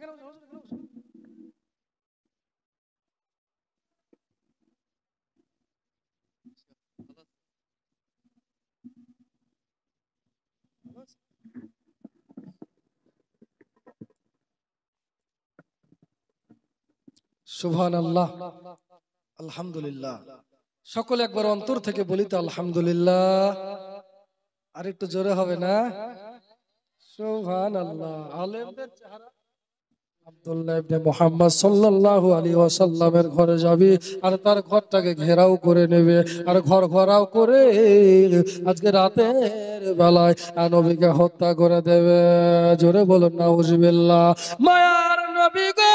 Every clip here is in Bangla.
সুবহানাল্লাহ, আলহামদুলিল্লাহ। সকলে একবার অন্তর থেকে বলি তো আলহামদুলিল্লাহ। আর একটু জোরে হবে না? সুবহানাল্লাহ। আলেমদের চেহারা আব্দুল্লাহ ইবনে মুহাম্মদ সাল্লাল্লাহু আলাইহি ওয়াসাল্লামের ঘরে যাবে আর তার ঘরটাকে ঘেরাও করে নেবে আর ঘর ঘেরাও করে আজকে রাতের বেলায় নবীকে হত্যা করে দেবে। জোরে বলুন নাউজুবিল্লাহ। মায়ার নবী গো,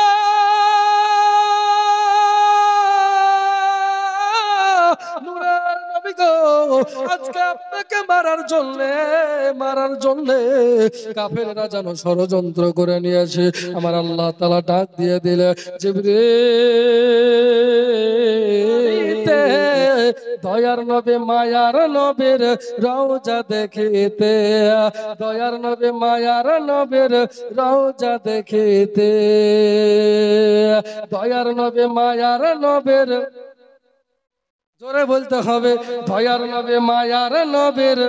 নূরের নবী গো, আজকে আপনাকে মারার জন্য কাফেররা যেন ষড়যন্ত্র করে নিয়েছে। আমার আল্লাহ তাআলা ডাক দিয়ে দিলে, জিবরিল দয়ার নবী মায়ার নবীর রওজা দেখিতে, দয়ার নবী মায়ার নবীর রওজা দেখিতে, দয়ার নবী মায়ার নবীর, জোরে বলতে হবে, দয়ার নবী মায়ার নবীর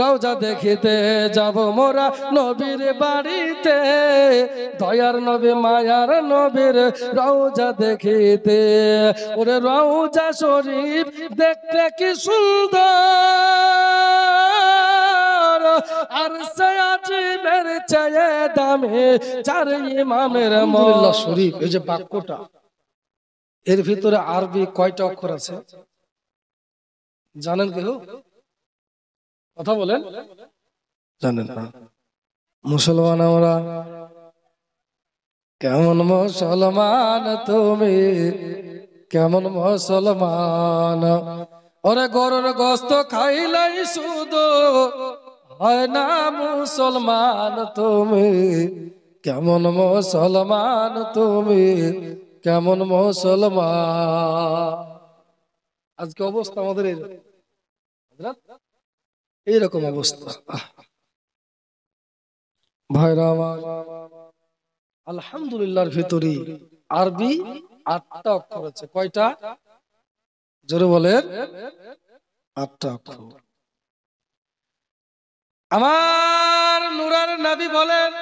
রওজা দেখিতে যাব মোরা নবীর বাড়িতে, দয়ার নবী মায়ার নবীর রওজা দেখিতে। ওরে রওজা শরীফ দেখতে কি সুন্দর, আর সায়াজিমের চেয়ে দামে চার ইমামের আলহামদুলিল্লাহ শরীফ। এই যে বাক্যটা, এর ভিতরে আরবি কয়টা অক্ষর আছে জানেন কেউ? কথা বলেন, জানেন না? মুসলমান আমরা, কেমন মুসলমান তুমি, কেমন মুসলমান, ওরে গরুর গোস্ত খাইলাই শুধু হয় না মুসলমান তুমি, কেমন মুসলমান তুমি, কেমন মুসলমান। আজকে অবস্থা আমাদের এইরকম অবস্থা। ভাইরা আমার, আলহামদুলিল্লাহর ভিতরে আরবি 8টা অক্ষর আছে। কয়টা? জোরে বলেন। 8টা অক্ষর। আমার নূরের নবী বলেন,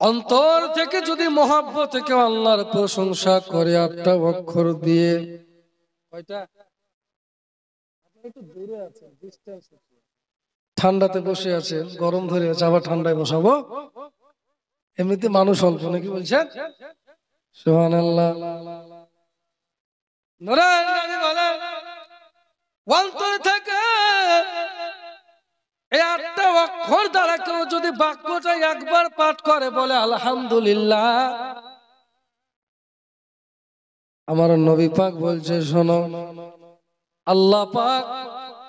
অন্তর থেকে যদি মহব্বত থেকে আল্লাহর প্রশংসা করে 8টা অক্ষর দিয়ে, কয়টা? একটু দূরে আছেন, ডিসটেন্স, ঠান্ডাতে বসে আছেন, গরম ধরে আছে, আবার ঠান্ডায় বসাবো? এমনিতে মানুষ অল্প, নাকি বলছেন? সুবহানাল্লাহ। নূরের নবী বলেন, অন্তর থেকে এই 8টা অক্ষর দ্বারা কেউ যদি বাক্যটা একবার পাঠ করে, বলে আলহামদুলিল্লাহ, আমার নবী পাক বলছে, শোনো, আল্লাহ পাক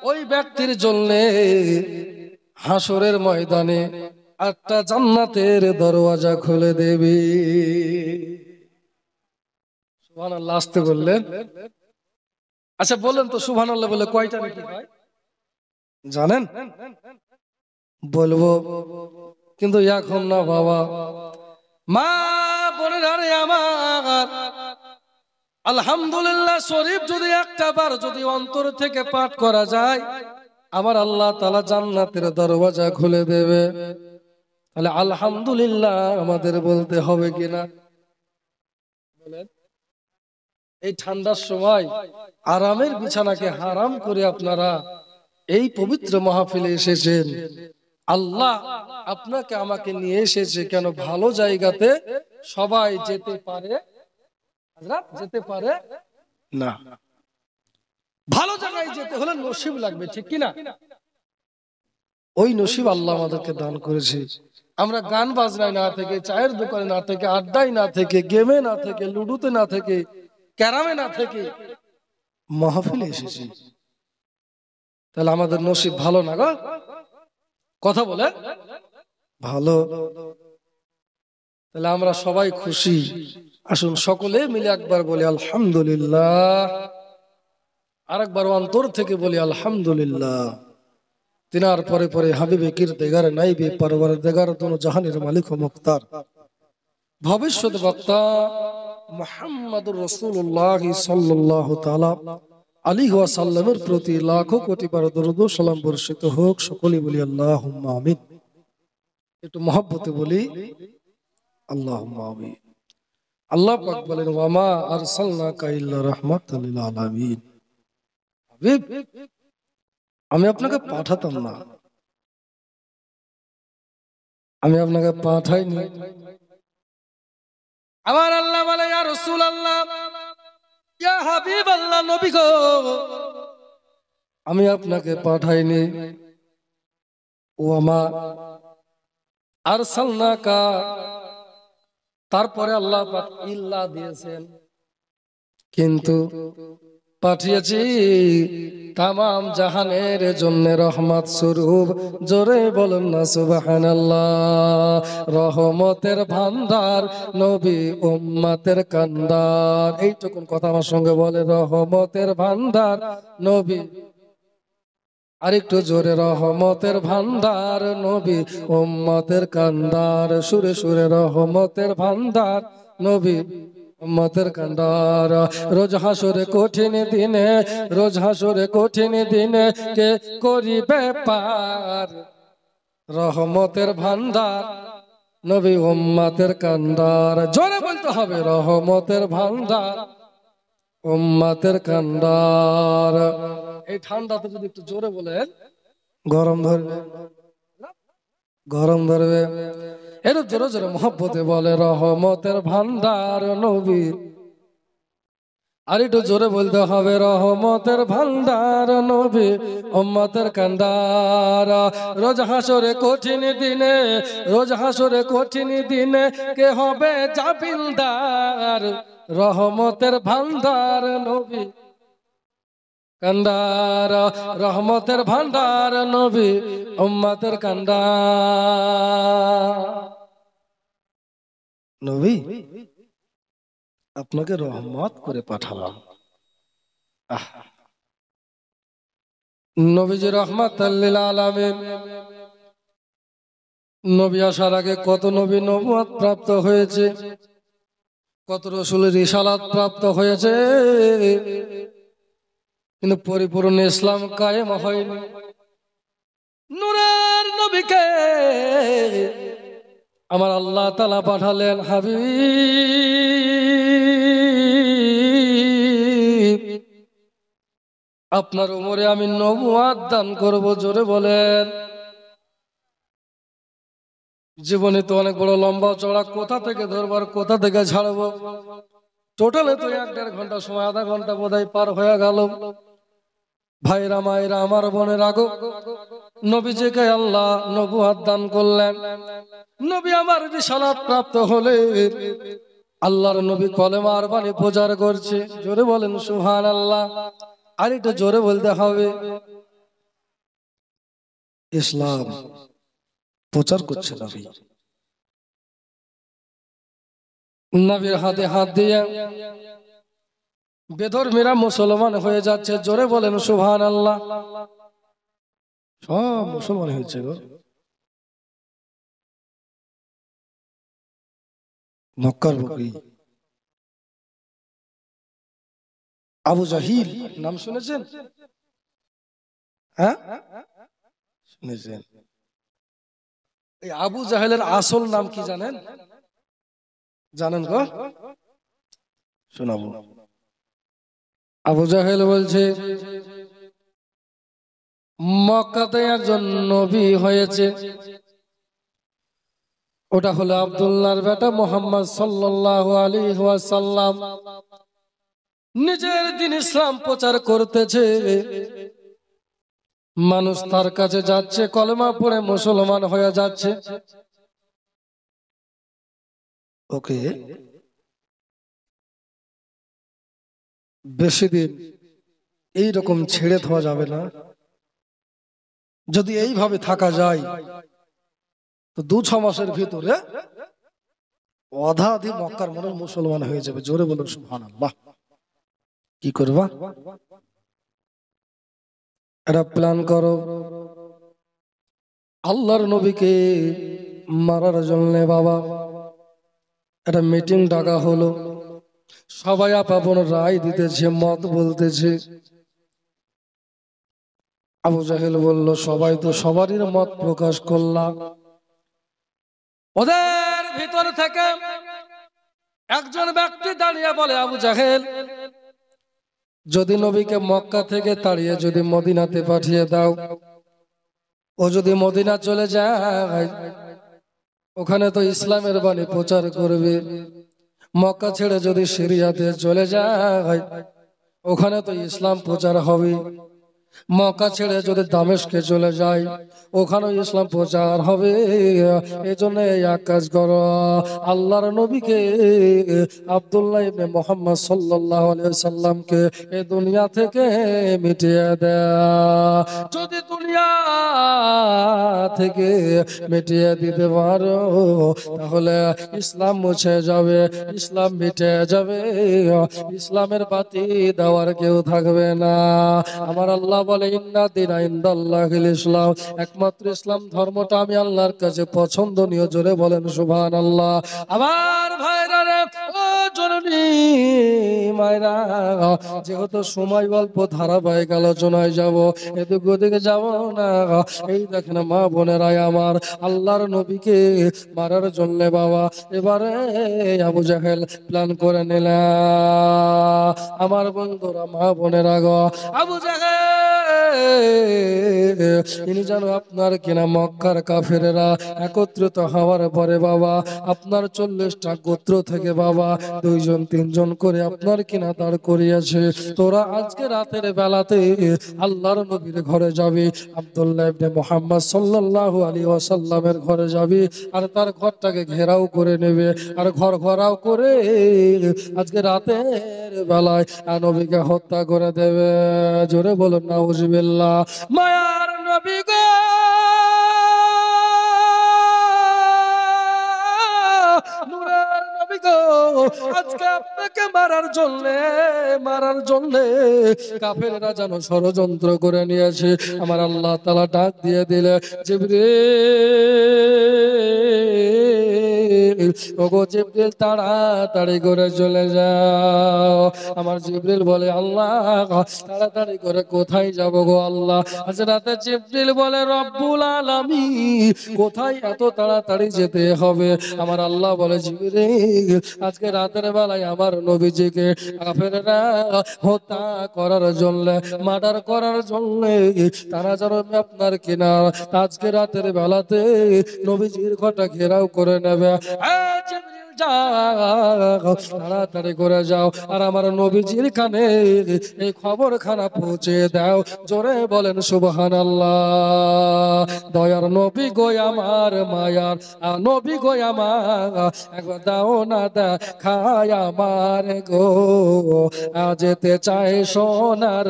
ওই ব্যক্তির জন্য হাসরের ময়দানে 8টা জান্নাতের দরওয়াজা খুলে দেবে। সুবহানাল্লাহ। আসতে বললেন। আচ্ছা বলেন তো, সুবহানাল্লাহ বলে কয়টা নাকি হয় জানেন? বলবো, কিন্তু এখন না বাবা। মা বোনেরা রে আমার, আলহামদুলিল্লাহ শরীফ যদি একটা বার যদি অন্তর থেকে পাঠ করা যায়, আমার আল্লাহ তাআলা জান্নাতের দরওয়াজা খুলে দেবে। তাহলে আলহামদুলিল্লাহ আমাদের বলতে হবে কিনা বলেন? এই ঠান্ডার সময় আরামের বিছানাকে হারাম করে আপনারা এই পবিত্র মাহফিলে এসেছেন। আল্লাহ আপনাকে আমাকে নিয়ে এসেছে কেন? ভালো জায়গাতে সবাই যেতে পারে, যেতে পারে না। ভালো জায়গায় যেতে হলে নসিব লাগবে, ঠিক কিনা? ওই নসিব আল্লাহ আমাদেরকে দান করেছে। আমরা গান বাজনায় না থেকে, চায়ের দোকানে না থেকে, আড্ডায় না থেকে, গেমে না থেকে, লুডুতে না থেকে, ক্যারামে না থেকে মাহফিলে এসেছি। তাহলে আমাদের নসিব ভালো না গো? কথা বলে ভালো। তাহলে আমরা সবাই খুশি। আসুন সকলে মিলে একবার বলি আলহামদুলিল্লাহ, আরেকবার অন্তর থেকে বলি আলহামদুলিল্লাহ। তিনার পরে পরে হাবিবে কিরতেগার নাইবে পরওয়ারদিগার দোনো জাহানের মালিক ও মুখতার ভবিষ্যৎ বক্তা মুহাম্মদুর রাসূলুল্লাহ সাল্লাল্লাহু তাআলা আলাইহি ওয়াসাল্লামের প্রতি লাখো কোটি বার দরুদ ও সালাম বর্ষিত হোক। সকলেই বলি আল্লাহুম্মা আমিন। একটু মহব্বতে বলি আল্লাহুম্মা আমিন। আল্লাহ পাক বলেন ওয়ামা আরসালনাকা ইল্লা রাহমাতাল লিল আলামিন। হাবিব, আমি আপনাকে পাঠাতাম না, আমি আপনাকে পাঠাইনি। আমার আল্লাহ বলে ইয়া রাসূলুল্লাহ, ইয়া হাবিবাল্লাহ, নবী গো, আমি আপনাকে পাঠাইনি। ওয়ামা আরসালনাকা, তারপরে আল্লাহ পাক ইল্লা দিয়েছেন, কিন্তু পাঠিয়েছি তামাম জাহানের জন্য রহমত স্বরূপ। জোরে বলুন না সুবহানাল্লাহ। রহমতের ভান্ডার নবী উম্মতের কান্ডার। এইটুকুন কথা আমার সঙ্গে বলে, রহমতের ভান্ডার নবী। আরেকটু জোরে, রহমতের ভান্ডার নবী উম্মতের কান্ডার। সুরে সুরে, রহমতের ভান্ডার নবী উম্মতের কান্ডার। রোজ হাসরে কঠিন দিনে, রোজ হাসরে কঠিন দিনে কে করিবে পার। রহমতের ভান্ডার নবী উম্মতের কান্ডার। জোরে বলতে হবে, রহমতের ভান্ডার উম্মতের কান্ডার। এই ঠান্ডাতে যদি একটু জোরে বলেন গরম ধরবে, গরম ধরবে। এর জোরে জোরে মহব্বতে বলে, রহমতের ভান্ডার নবী। আর একটু জোরে বলতে হবে, রহমতের ভান্ডার নবী উম্মতের কান্ডার। রোজ হাসরে কঠিন দিনে, রোজ হাসরে কঠিন দিনে কে হবে জাবিলদার। রহমতের ভান্ডার নবী কান্ডার, রহমতের ভান্ডার নবী উম্মতের কান্ডার। নবী, আপনাকে রহমত করে পাঠালাম। নবীজি রাহমাতাল লিল আলামিন। নবী আসার আগে কত নবী নবুয়ত প্রাপ্ত হয়েছে, কত রাসূলের রিসালাত প্রাপ্ত হয়েছে, কিন্তু পরিপূর্ণ ইসলাম কায়েম হয়নি। নূরের নবীকে আমার আল্লাহ তাআলা পাঠালেন। হাবিব, আপনার উমরে আমি নবুয়ত দান করব। জোরে বলেন। জীবনে তো অনেক বড় লম্বা চড়া, কোথা থেকে ধরবার কোথা থেকে ছাড়বো, টোটালে তো 1-1.5 ঘন্টা সময়, আধা ঘন্টা বোধহয় পার হয়ে গেল। ভাইরা মায়েরা, আমার বোনের আগো, নবীজিকে আল্লাহ নবুয়ত দান করলেন। নবী আমার রিসালাত প্রাপ্ত হলে আল্লাহর নবী কলেমার বাণী প্রচার করছে। জোরে বলেন সুবহানাল্লাহ। আর একটু জোরে বলতে হবে, ইসলাম প্রচার করছে নবী। নবীর হাতে হাত দিয়ে বেধর্মীরা মুসলমান হয়ে যাচ্ছে। জোরে বলেন সুবহানাল্লাহ। সব মুসলমান হয়েছে গো। মক্কার বকরি আবু জাহিল নাম শুনেছেন? হ্যাঁ, শুনেছেন। এই আবু জাহেলের আসল নাম কি জানেন? জানেন গো? শোনাবো। আবু জাহেল বলছে মক্কাতে একজন নবী হয়েছে, ওটা হলো আব্দুল্লাহর বেটা মুহাম্মদ সাল্লাল্লাহু আলাইহি ওয়াসাল্লাম। নিজের দিন ইসলাম প্রচার করতেছে, মানুষ তার কাছে যাচ্ছে, কলেমা পড়ে মুসলমান হয়ে যাচ্ছে। ওকে বেশি দিন এইরকম ছেড়ে দেওয়া যাবে না। যদি এইভাবে থাকা যায় তো 2-6 মাসের ভিতরে অধাধি মক্কার মানুষ মুসলমান হয়ে যাবে। জোরে বলুন সুবহানাল্লাহ। কি করবা? এটা প্ল্যান করো, আল্লাহর নবীকে মারার জন্য বাবা একটা মিটিং ডাকা হলো। সবাই আপন রায় দিতেছে, মত বলতেছে। আবু জাহেল বলল, সবাই তো সবারই মত প্রকাশ করলাম। ওদের ভিতর থেকে একজন ব্যক্তি দাঁড়িয়ে বলে, আবু জাহেল, যদি নবীকে মক্কা থেকে তাড়িয়ে যদি মদিনাতে পাঠিয়ে দাও, ও যদি মদিনা চলে যায়, ওখানে তো ইসলামের বাণী প্রচার করবে। মক্কা ছেড়ে যদি সিরিয়াতে চলে যায়, ওখানে তো ইসলাম প্রচার হবে। মক্কা ছেড়ে যদি দামেস্কে চলে যায়, ওখানেও ইসলাম প্রচার হবে। এই জন্য এক কাজ করো, আল্লাহর নবীকে আব্দুল্লাহ ইবনে মুহাম্মদ সাল্লাল্লাহু আলাইহি সাল্লামকে এই দুনিয়া থেকে মিটিয়ে দাও। যদি দুনিয়া থেকে মিটিয়ে দিতে পারো, তাহলে ইসলাম মুছে যাবে, ইসলাম মিটে যাবে, ইসলামের বাতি দেওয়ার কেউ থাকবে না। আমার আল্লাহ বলে, ইন্না দীনা ইনদাল্লাহিল ইসলাম, একমাত্র ইসলাম ধর্মটা আমি আল্লাহর কাছে পছন্দনীয়। জোরে বলেন সুবহানাল্লাহ। আমার ভাইরা রে, ও জননী মায়েরা, যেহেতু সময় অল্প, ধারাবাহিক আলোচনায় যাব, এদিক ওদিকে যাব না। এই দেখেন মা বোনেরা আমার, আল্লাহর নবীকে মারার জন্য বাবা এবারে আবু জাহেল প্ল্যান করে নিলাম। আমার বন্ধুরা, মা বোনেরা গো, আবু জাহেল তিনি জানো আপনার কিনা মক্কার কাফেরেরা একত্রিত হওয়ার পরে বাবা আপনার 40টা গোত্র থেকে বাবা 2জন 3জন করে আপনার কিনা দাঁড় করিয়েছে। তোরা আজকে রাতের বেলাতে আল্লাহর নবীর ঘরে যাবি, আব্দুল্লাহ ইবনে মুহাম্মদ সাল্লাল্লাহু আলাইহি ওয়াসাল্লামের ঘরে যাবি, আর তার ঘরটাকে ঘেরাও করে নেবে, আর ঘর ঘেরাও করে আজকে রাতের বেলায় নবীকে হত্যা করে দেবে। জোরে বলুন নাউজুবিল্লাহ। মায়ার নবী গো, নূরের নবী গো, আজকে আপনাকে মারার জন্য কাফেররা যেন ষড়যন্ত্র করে নিয়েছে। আমার আল্লাহ তাআলা ডাক দিয়ে দিলে, জিবরিল, ওগো জিবরিল, তাড়াতাড়ি করে চলে যাও। আমার জিবরিল বলে, আল্লাহ তাড়াতাড়ি করে কোথায় যাব গো আল্লাহ? হযরত জিবরিল বলে, রব্বুল আলামিন, কোথায় এত তাড়াতাড়ি যেতে হবে? আমার আল্লাহ বলে, জিবরিল, আজকে রাতের বেলায় আমার নবীজিকে কাফেররা হত্যা করার জন্য, মার্ডার করার জন্য তারা যেন আপনার কিনা আজকে রাতের বেলাতে নবীজির ঘরটা ঘেরাও করে নেবে। তাড়াতাড়ি করে যাও, আর আমার নবীজির কানে এই খবর খানা পৌঁছে দাও। জোরে বলেন সুবহানাল্লাহ। দয়ার নবী গো আমার, মায়ার নবী গো আমার, একবার দাও না দেখায় আমার গো, যেতে চাই সোনার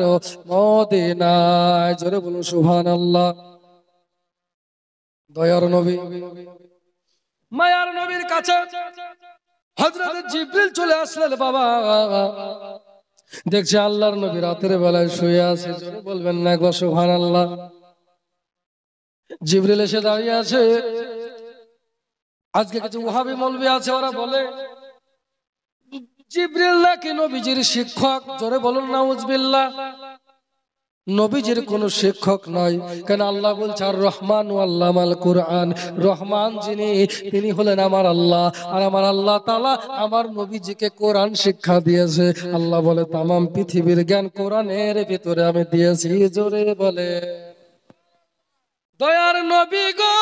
মদিনায়। জোরে বলুন সুবহানাল্লাহ। দয়ার নবী, মায়ার নবীর কাছে হযরত জিবরিল চলে আসলেন বাবা। দেখছে আল্লাহর নবী রাতের বেলায় শুয়ে আছে। জোরে বলবেন না একবার সুবহানাল্লাহ। জিবরিল এসে দাঁড়িয়ে আছে। আজকে কিছু ওয়াহাবি মৌলবি আছে, ওরা বলে জিবরিল নাকি নবীজির শিক্ষক। জোরে বলুন নাউজুবিল্লাহ। নবীজির কোন শিক্ষক নয়, কেন আল্লাহ বলছে আর রহমান আল্লামাল কুরআন, রহমান যিনি তিনি হলেন আমার আল্লাহ, আর আমার আল্লাহ তাআলা আমার নবীজিকে কোরআন শিক্ষা দিয়েছে। আল্লাহ বলে তামাম পৃথিবীর জ্ঞান কোরআনের ভিতরে আমি দিয়েছি। জোরে বলে দয়ার নবী গো,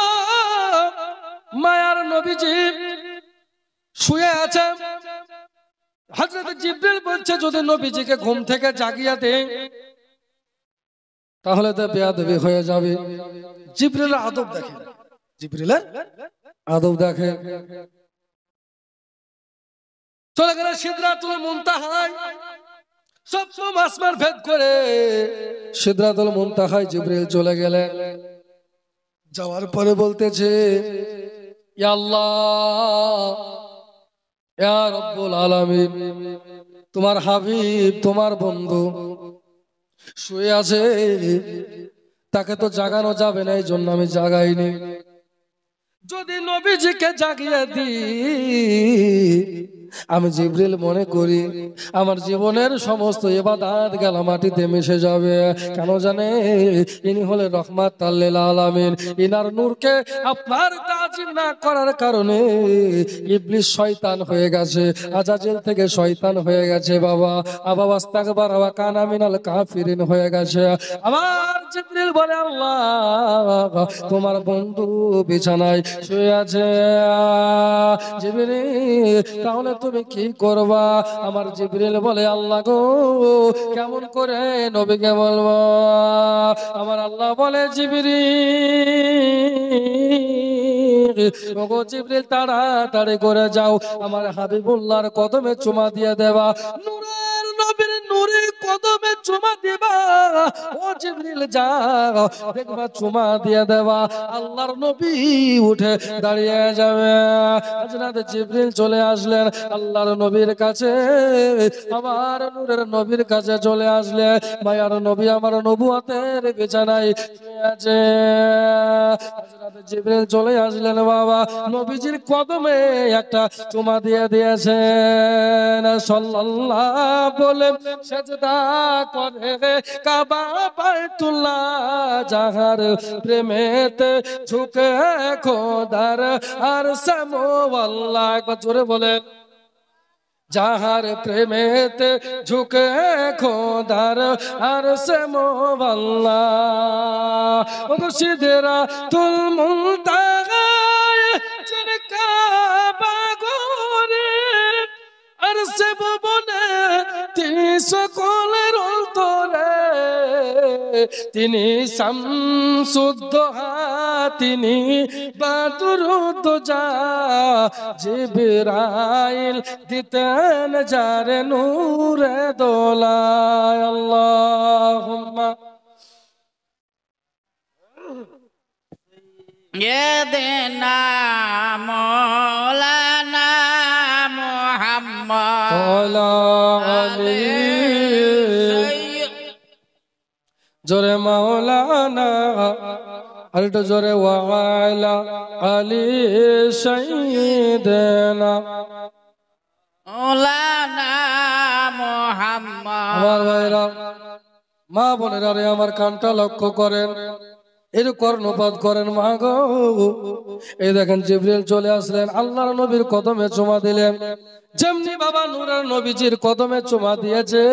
মায়ার নবীজি শুয়ে আছে। হযরত জিবরিল বলছে, যদি নবীজিকে ঘুম থেকে জাগিয়ে দেই তাহলে তো বেয়াদবি হয়ে যাবে। জিবরিলের আদব দেখেন, জিবরিলের আদব দেখেন। চলে গেল সিদরাতুল মুনতাহায়, সপ্তম আসমান ভেদ করে সিদরাতুল মুনতাহায় জিবরিল চলে গেলেন। যাওয়ার পরে বলতেছে, ইয়া আল্লাহ, ইয়া রব্বুল আলামিন, তোমার হাবিব, তোমার বন্ধু শুয়ে আছে, তাকে তো জাগানো যাবে না, এই জন্য আমি জাগাইনি। যদি নবীজিকে জাগিয়ে দিই, আমি জিবরিল মনে করি আমার জীবনের সমস্ত ইবাদত গেল মাটিতে মিশে যাবে। কেন জানে? ইনি হলেন রহমাত লিল আলামিন। ইনার নূরকে আপনার তাজিম না করার কারণে ইবলিস শয়তান হয়ে গেছে, আজাজিল থেকে শয়তান হয়ে গেছে বাবা। আবা আস্তাগফার ওয়া কানা মিনাল কাফিরিন হয়ে গেছে। আমার জিবরিল বলে, আল্লাহ তোমার বন্ধু বিছানায় শুয়ে আছে। জিবরিল তাহলে তুমি কি করবা? আমার জিবরিল বলে, আল্লাহ গো কেমন করে নবীকে বলবো? আমার আল্লাহ বলে, জিবরিল ওগো জিবরিল তাড়াতাড়ি করে যাও, আমার হাবিবুল্লাহর কদমে চুমা দিয়ে দেবা। নূরের নবীর নূরে কদমে চুমা দিবা। ও জিবরিল যাও, দেখবা চুমা দিয়ে দেবা, আল্লাহর নবী উঠে দাঁড়িয়ে যাবে। হযরত জিবরিল চলে আসলেন আল্লাহর নবীর কাছে, আমার নূরের নবীর কাছে চলে আসলে মায়ার নবী আমার নবুয়তের বিছানায় শুয়ে আছে। হযরত জিবরিল চলে আসলেন বাবা, নবীজির কদমে একটা চুমা দিয়ে দিয়েছেন। সাল্লাল্লাহু বলে সেজদা করে কাবা বাইতুল্লাহ, যাহার প্রেমেতে ঝুঁকে খোদার আর সামওয়াল্লাহ। একবার জোরে বলেন, যাহার প্রেমেতে ঝুঁকে খোদার আর সামওয়াল্লাহ। ওগো সিদরাতুল মুনতাহায় যিনি কাবা গরে, আর সে ভুবনে তিনি সকলের অন্তরে, তিনি শামসুদ্দোহা, তিনি বাদরুদ্দোজা। জিবরাইল দিতেন যারে নূরে দোলায়। আল্লাহুম্মা ইয়েদেনা মৌলানা মুহাম্মদ ওয়ালা আলী। জোরে মাওলানা, আর একটু জোরে ওয়ালা আলী সাইয়্যিদানা মৌলানা মুহাম্মদ। আমার ভাইরা, মা বোনেরা রে, আমার কানটা লক্ষ্য করেন, এর কর্ণপাত করেন মা গো। এই দেখেন জিবরিল চলে আসলেন, আল্লাহর নবীর কদমে চুমা দিলেন। যেমনি বাবা নূরের নবীজির কদমে চুমা দিয়েছে,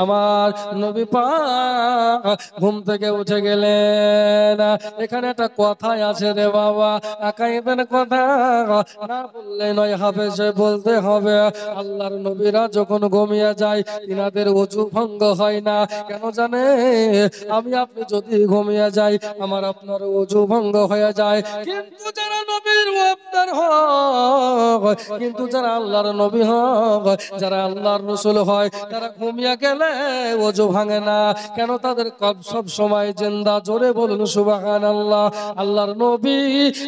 আমার নবী পাক ঘুম থেকে উঠে গেলেন। এখানে একটা কথাই আছে রে বাবা, আকাইদের কথা না বললে নয়, হাফেজে বলতে হবে। আল্লাহর নবীরা যখন ঘুমিয়ে যায় তিনাদের ওযু ভঙ্গ হয় না। কেন জানে? আমি আপনি যদি ঘুমিয়ে যাই আমার আপনার ওযু ভঙ্গ হয়ে যায়। কিন্তু যারা নবীর ওয়াক্তার হয়, কিন্তু যারা আল্লাহর নবী হয়, যারা আল্লাহর রাসূল হয়, তারা ঘুমিয়ে গেলে ওযু ভাঙে না। কেন? তাদের কব সব সময় জিন্দা। জোরে বলুন সুবহানাল্লাহ। আল্লাহর নবী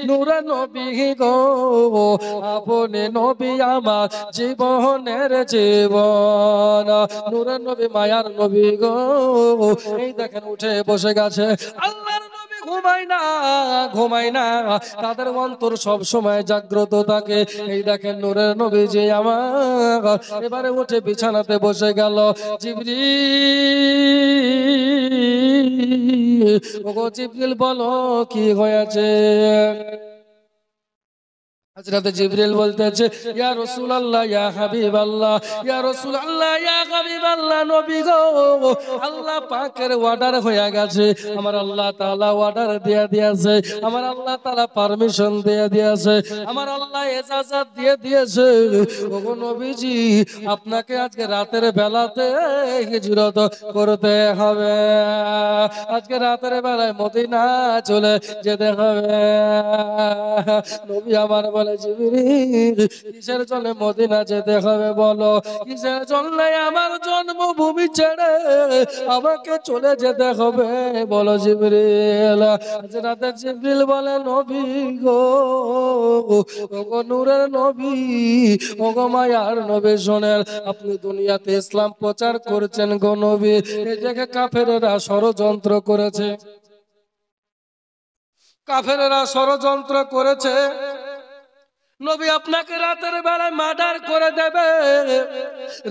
নূরে নবী গো, আপনি নবী আমার জীবনের জীবন। নূরে নবী মায়ার নবী গো, এই দেখেন উঠে বসে গেছে। আল্লাহর নবী ঘুমায় না, ঘুমায় না, তাদের অন্তর সব সময় জাগ্রত থাকে। এই দেখেন নূরের নবী যে আমার এবারে উঠে বিছানাতে বসে গেল। জিবরিল, ওগো জিবরিল বলো কি হয়েছে? হযরত জিবরিল বলতেছে, ইয়া রাসূলুল্লাহ, ইয়া হাবিবাল্লাহ, ইয়া রাসূলুল্লাহ, ইয়া হাবিবাল্লাহ, নবী গো, আল্লাহ পাকের অর্ডার হয়ে গেছে। আমার আল্লাহ তাআলা অর্ডার দিয়ে দিয়েছে, আমার আল্লাহ তাআলা পারমিশন দিয়ে দিয়েছে, আমার আল্লাহ ইজাজত দিয়ে দিয়েছে। ওগো নবীজি, আপনাকে আজকে রাতের বেলাতে হিজরত করতে হবে। আজকে রাতের বেলায় মদিনা চলে যেতে হবে। নবী আমার বলে, জিবরিল কিসের জন্য মদিনা যেতে হবে বলো? কিসের জন্য আমার জন্মভূমি ছেড়ে আমাকে চলে যেতে হবে বলো জিবরিল? হযরত জিবরিল বলে, নবী গো, ওগো নূরের নবী, ওগো মায়ার নবী, শোনেন, আপনি দুনিয়াতে ইসলাম প্রচার করছেন গো নবী, এই জায়গায় কাফেররা ষড়যন্ত্র করেছে। কাফেরেরা ষড়যন্ত্র করেছে নবী আপনাকে রাতের বেলায় মার্ডার করে দেবে।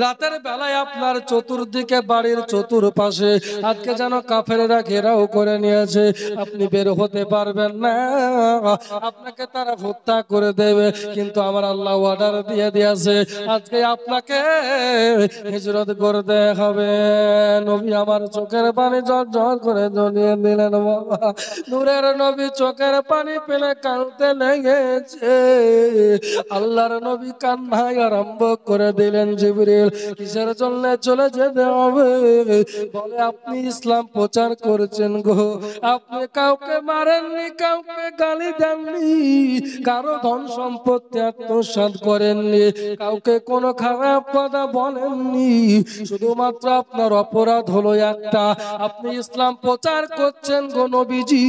রাতের বেলায় আপনার চতুর্দিকে বাড়ির চতুর্পাশে আজকে যেন কাফেরেরা ঘেরাও করে নিয়েছে, আপনি বের হতে পারবেন না, আপনাকে তারা হত্যা করে দেবে। কিন্তু আমার আল্লাহ অর্ডার দিয়ে দিয়েছে আজকে আপনাকে হিজরত করতে হবে। নবী আমার চোখের পানি ঝরঝর করে জ্বলিয়ে দিলেন বাবা। নূরের নবী চোখের পানি পেলে কাঁদতে লেগেছে। আল্লাহর নবী কান্নায় আরম্ভ করে দিলেন। জিবরিল কিসের জন্য চলে যেতে হবে? বলে আপনি ইসলাম প্রচার করেছেন গো, আপনি কাউকে মারেননি, কাউকে গালি দেননি, কারো ধন সম্পত্তি আত্মসাৎ করেননি, কাউকে কোনো খারাপ কথা বলেননি। শুধুমাত্র আপনার অপরাধ হলো একটা, আপনি ইসলাম প্রচার করছেন গো নবীজি।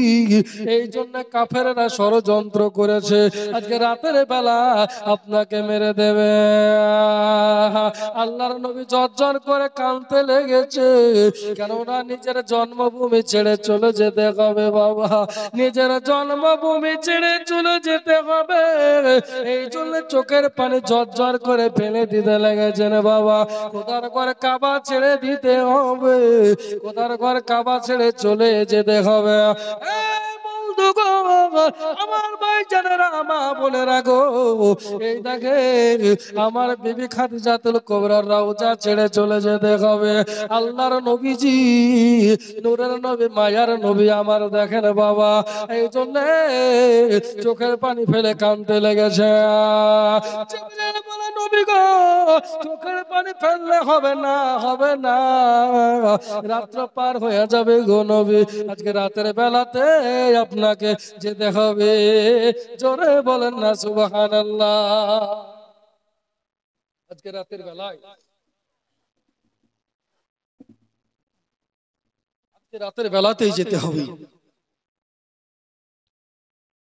এই জন্য কাফেররা ষড়যন্ত্র করেছে আজকে রাতের বেলা আপনাকে মেরে দেবে। আল্লাহর নবী ঝরঝর করে কাঁদতে লেগেছে, কেননা নিজের জন্মভূমি ছেড়ে চলে যেতে হবে বাবা, নিজের জন্মভূমি ছেড়ে চলে যেতে হবে। এই জন্য চোখের পানি ঝরঝর করে ফেলে দিতে লেগেছেন বাবা। কোথার ঘর কাবা ছেড়ে দিতে হবে, কোথার ঘর কাবা ছেড়ে চলে যেতে হবে। আমার ভাই জানেরা, মা বোনেরা গো, এই দেখে আমার বিবি খাদিজাতুল কুবরার রওজা ছেড়ে চলে যেতে হবে। আল্লাহর নবীজি, নূরের নবী, মায়ার নবী আমার দেখেন বাবা, এই জন্য চোখের পানি ফেলে কাঁদতে লেগেছে। জিবরিল বলে নবী গো, চোখের পানি ফেললে হবে না, হবে না, রাত্র পার হয়ে যাবে গো নবী। আজকে রাতের বেলাতে আপনাকে যেতে হবে। জোরে বলেন না সুবহানাল্লাহ। আজকে রাতের বেলায়, আজকে রাতের বেলাতেই যেতে হবে।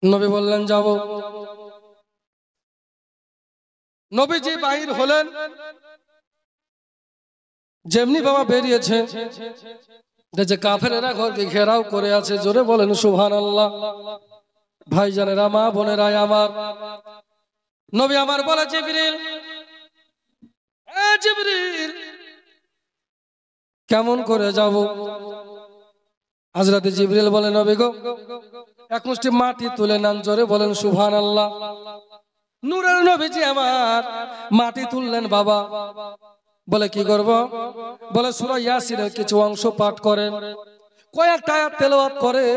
নবী বললেন যাব। নবীজি বাহির হলেন, যেমনি বাবা বেরিয়েছে যে কাফেরেরা ঘরকে ঘেরাও করে আছে। জোরে বলেন সুবহানাল্লাহ। ভাইজানেরা, মা বোনেরা আমার, নবী আমার বলে জিবরিল, এ জিবরিল কেমন করে যাব? হযরত জিবরিল বলে নবী গো, এক মুষ্টি মাটি তুলে নেন। জোরে বলেন সুবহানাল্লাহ। নূরের নবীজি আমার মাটি তুললেন বাবা। বলে কি করব? বলে সূরা ইয়াসিনের কিছু অংশ পাঠ করেন, কয়েকটা আয়াত তেলাওয়াত করেন।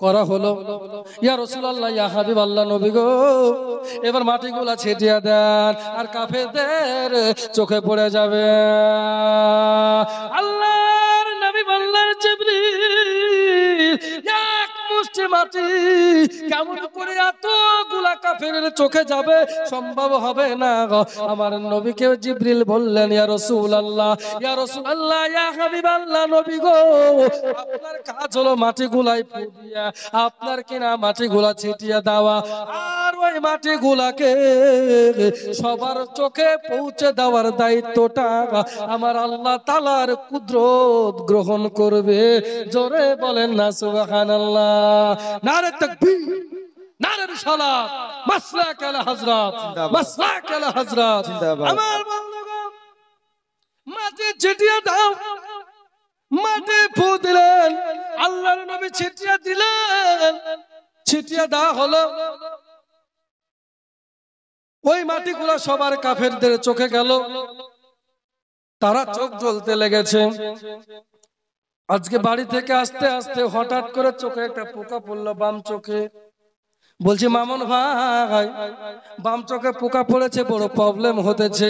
করা হলো। ইয়া রাসূলুল্লাহ, ইয়া হাবিবাল্লাহ, নবী গো এবার মাটিগুলা ছিটিয়ে দেন, আর কাফেরদের চোখে পড়ে যাবে। আল্লাহর নবী বললেন জিবরিল, এক মুষ্টি মাটি কেমন করে এতগুলা কাফেরের চোখে যাবে? সম্ভব হবে না। আমার নবীকে জিবরিল বললেন, ইয়া রাসূলুল্লাহ, ইয়া রাসূলুল্লাহ, ইয়া হাবিবাল্লাহ, নবী গো আপনার কাজ হলো মাটিগুলাই ফু দিয়া আপনার কিনা মাটিগুলা ছিটিয়ে দেওয়া, আর ওই মাটিগুলাকে সবার চোখে পৌঁছে দেওয়ার দায়িত্বটা আমার আল্লাহ তাআলার কুদরত গ্রহণ করবে। জোরে বলেন না সুবহানাল্লাহ। নারে তাকবীর, নারে রিসালাত, মাসলাক আলা হযরত, মাসলাক আলা হযরত। আমার বন্ধুগণ, মাটি ছিটিয়ে দাও। মাটি ফু দিলেন, আল্লাহর নবী ছিটিয়ে দিলেন। ছিটিয়ে দেওয়া হলো। ওই মাটিগুলা সবার কাফেরদের চোখে গেল, তারা চোখ জ্বলতে লেগেছে। আজকে বাড়ি থেকে আসতে আসতে হঠাৎ করে চোখে একটা পোকা পড়লো, বাম চোখে। বলছি মামুন ভাই, বাম চোখে পোকা পড়েছে, বড় প্রবলেম হতেছে।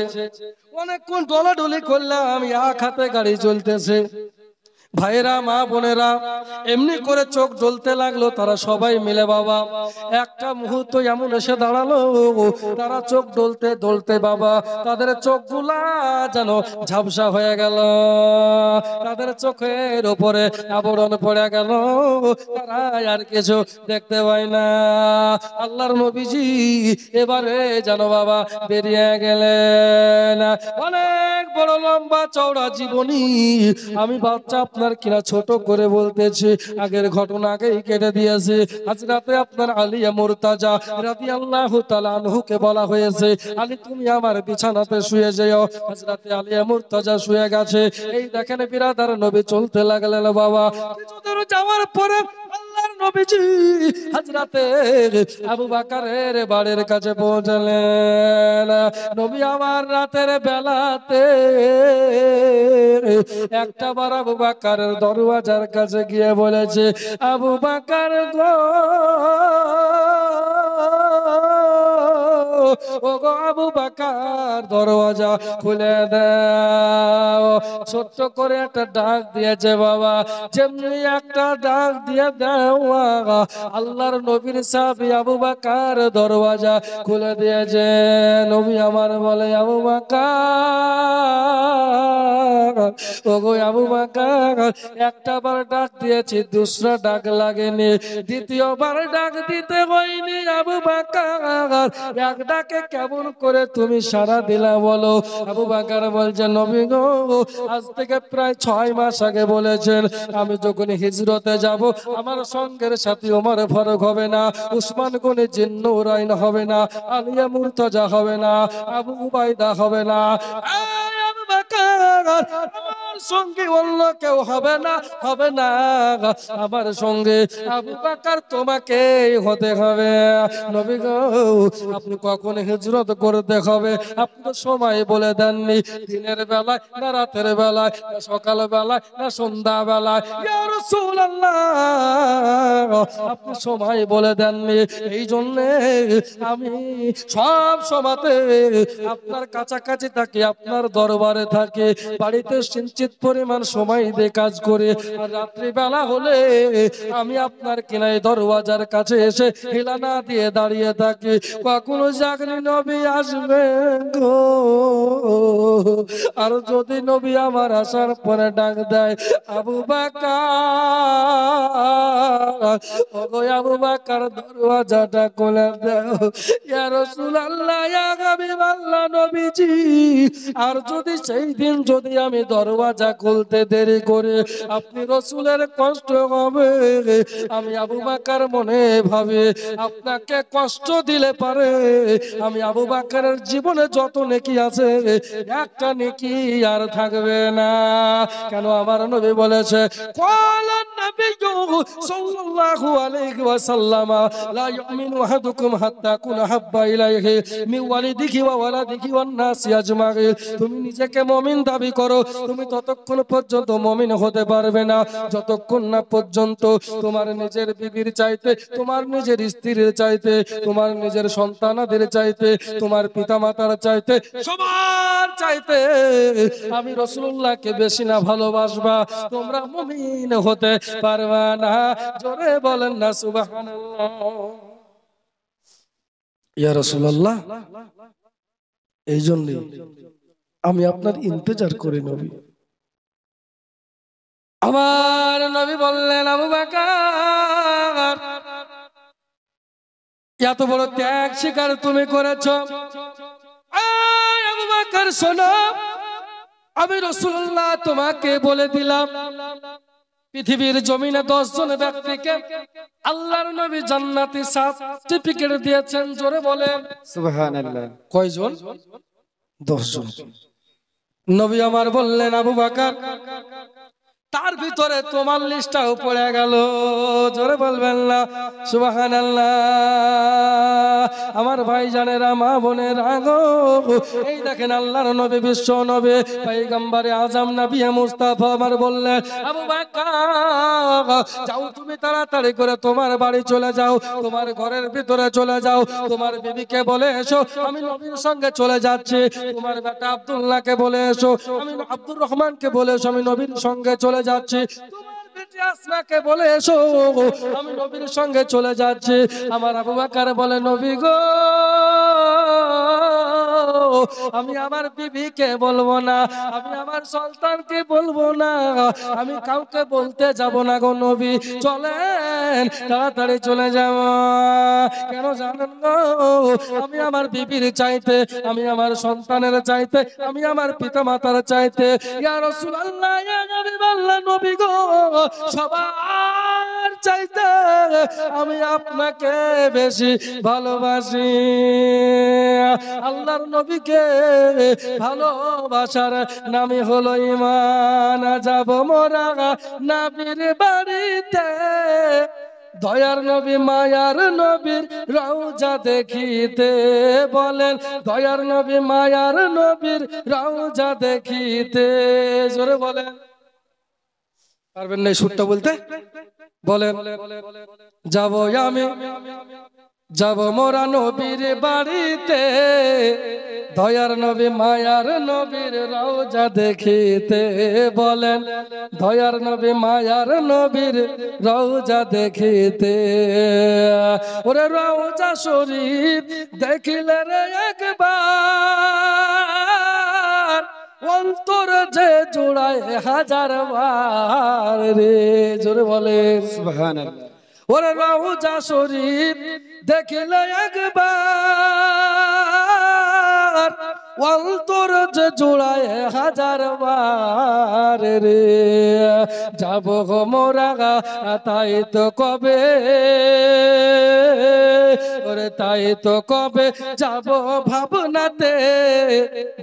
অনেকক্ষণ ডলাডলি করলাম, এক হাতে গাড়ি চলতেছে। ভাইরা, মা বোনেরা, এমনি করে চোখ জ্বলতে লাগলো। তারা সবাই মিলে বাবা একটা মুহূর্ত এমন এসে দাঁড়ালো, তারা চোখ জ্বলতে জ্বলতে বাবা তাদের চোখগুলা যেন ঝাপসা হয়ে গেল, তাদের চোখের উপরে আবরণ পড়ে গেল, তারা আর কিছু দেখতে পায় না। আল্লাহর নবীজি এবারে যেন বাবা বেরিয়ে গেলেন। অনেক বড় লম্বা চওড়া জীবনী, আমি বাচ্চা আপনার কিনা ছোট করে বলতেছি। আগের ঘটনা আগেই কেটে দিয়েছি। হযরতে আপনার আলী মুর্তাজা রাদিয়াল্লাহু তাআলা আনহুকে বলা হয়েছে, আলী তুমি আমার বিছানাতে শুয়ে যেও। হযরতে আলী মুর্তাজা শুয়ে গেছে। এই দেখেন বিরাদার নবী চলতে লাগলেন বাবা। কিছুদূর যাওয়ার পরে আল্লাহর নবীজি হযরতে আবু বকরের বাড়ির কাছে পৌঁছলেন। নবী আমার রাতের বেলাতে একটা বার আবু বকরের দরওয়াজার কাছে গিয়ে বলেছে, আবু বকর গো, ও গো আবু বকর দরওয়াজা খুলে দাও। ছোট্ট করে একটা ডাক দিয়েছে বাবা। যেমনি একটা ডাক দিয়ে দাও, আল্লাহর নবীর সাহাবী আবু বকর দরওয়াজা খুলে দিয়েছে। নবী আমার বলে, আবু বকর, ওগো আবু বকর, একটা বার ডাক দিয়েছি, দুসরা ডাক লাগেনি, দ্বিতীয়বার ডাক দিতে হয়নি। আবু বকর, এক ডাকে কেমন করে তুমি সাড়া দিলা বলো? আবু বকর বলছে, নবী গো, আজ থেকে প্রায় 6 মাস আগে বলেছেন আমি যখন হিজরতে যাব আমার সঙ্গের সাথী ওমর ফারুক হবে না, উসমান গনি জিন্নুরাইন হবে না, আলিয়া মুর্তজা হবে না, আবু উবাইদা হবে না। আবু বকর, আমার সঙ্গে অন্য কেউ হবে না, হবে না। আমার সঙ্গে আবু বকর তোমাকে হতে হবে। নবী গো, আপনি কখন হিজরত করতে হবে আপনি তো সময় বলে দেননি। দিনের বেলায় না রাতের বেলায়, না সকাল বেলায় না সন্ধ্যা বেলায়, ইয়া রাসূলুল্লাহ আপনি সময় বলে দেননি। এই জন্য আমি সব সময়তে আপনার কাছাকাছি থাকি, আপনার দরবারে থাকি, বাড়িতে সিঞ্চিত পরিমাণ সময় দিয়ে কাজ করে। আর রাত্রি বেলা হলে আমি আপনার কিনাই দরওয়াজার কাছে এসে হিলানা দিয়ে দাঁড়িয়ে থাকি, কখনো জাগনি নবী আসবে গো। আর যদি নবী আমার আসার পরে ডাক দেয়, আবু বকর, ওগো আবু বকর দরওয়াজাটা খুলে দাও। ইয়া রাসূলুল্লাহ, ইয়া হাবিবাল্লাহ নবীজি, আর যদি সেই দিন যদি আমি দরওয়াজা খুলতে দেরি করে আপনি রাসূলের কষ্ট হবে, আমি আবু বকর মনে ভাবে আপনাকে কষ্ট দিলে পারে আমি আবু বকরের জীবনে যত নেকি আছে একটা নেকি আর থাকবে না। কেন আমার নবী বলেছে, ক্বালান নবিয়্যু সাল্লাল্লাহু আলাইহি ওয়াসাল্লাম, লা ইউমিনু আহাদুকুম হাত্তা কুনা হাব্বা ইলাইহি মিন ওয়ালিদিহি ওয়া ওয়ালাদিহি ওয়ান নাসি আজমাইন। তুমি নিজেকে মুমিন দাবি করো, তুমি ততক্ষণ পর্যন্ত মুমিন হতে পারবে না যতক্ষণ না পর্যন্ত তোমার নিজের বিবির চাইতে, তোমার নিজের স্ত্রীর চাইতে, তোমার নিজের সন্তানাদের চাইতে, তোমার পিতামাতার চাইতে, সবার চাইতে আমি রাসূলুল্লাহকে বেশি না ভালোবাসবা, তোমরা মুমিন হতে পারবা না। জোরে বলেন না সুবহানাল্লাহ। ইয়া রাসূলুল্লাহ, এই জন্য আমি আপনার ইন্তজার করি নবী। আমার নবী বললেন, আবু বকর, এত বড় ত্যাগ স্বীকার তুমি করেছ। আবু বকর শোনো, আমি রাসূলুল্লাহ তোমাকে বলে দিলাম, পৃথিবীর জমিনে 10 জন ব্যক্তিকে আল্লাহর নবী জান্নাতি সার্টিফিকেট দিয়েছেন। জোরে বলেন সুবহানাল্লাহ। কয়জন? 10 জন। নবী আমার বললেন, আবু বকর, তার ভিতরে তোমার লিস্টটাও পড়ে গেল। জোরে বলবেন না সুবহানাল্লাহ। আমার ভাই জানেরা, মা বোনেরা গো, এই দেখেন আল্লাহর নবী, বিশ্ব নবী, পয়গম্বরে আজম নবী মুস্তাফা আমার বললেন, আবু বকর যাও, তুমি তাড়াতাড়ি করে তোমার বাড়ি চলে যাও, তোমার ঘরের ভিতরে চলে যাও, তোমার বিবিকে বলে এসো আমি নবীর সঙ্গে চলে যাচ্ছি, তোমার বেটা আব্দুল্লাহকে বলে এসো, আমি আব্দুর রহমানকে বলে এসো আমি নবীর সঙ্গে চলে যাচ্ছি, তোমার বেটি আসমাকে বলে এসো আমি নবীর সঙ্গে চলে যাচ্ছি। আমার আবু বকর বলে, নবী গো, আমি আমার বিবিকে বলবো না, আমি আমার সন্তানকে বলবো না, আমি কাউকে বলতে যাব না গো নবী, চলেন তাড়াতাড়ি চলে যাব। কেন জানেন গো, আমি আমার বিবির চাইতে, আমি আমার সন্তানের চাইতে, আমি আমার পিতা মাতার চাইতে, ইয়া রাসূলুল্লাহ, ইয়া হাবিবাল্লাহ নবী গো, সবার চাইতে আমি আপনাকে বেশি ভালোবাসি। আল্লাহর নবীকে ভালোবাসার নামই হলো ঈমান। যাব মোরা নবীর বাড়িতে, দয়ার নবী মায়ার নবীর রওজা দেখিতে। বলেন দয়ার নবী মায়ার নবীর রওজা দেখিতে। জোরে বলেন, পারবেন না এই সুরটা বলতে? বলেন যাব আমি, যাব মোরা নবীর বাড়িতে, দয়ার নবী মায়ার নবীর রওজা দেখিতে। বলেন দয়ার নবী মায়ার নবীর রওজা দেখিতে। ওরে রওজা শরীফ দেখিলে রে একবার, অন্তর যে জোড়ায় হাজার বার রে। জোরে বলেন সুবহানাল্লাহ। ওরে রওজা শরীফ দেখিলে একবার, অন্তর যে জোড়ায় হাজার বার রে। যাব গো মোরা তাই তো কবে, ওরে তাই তো কবে যাব ভাবনাতে,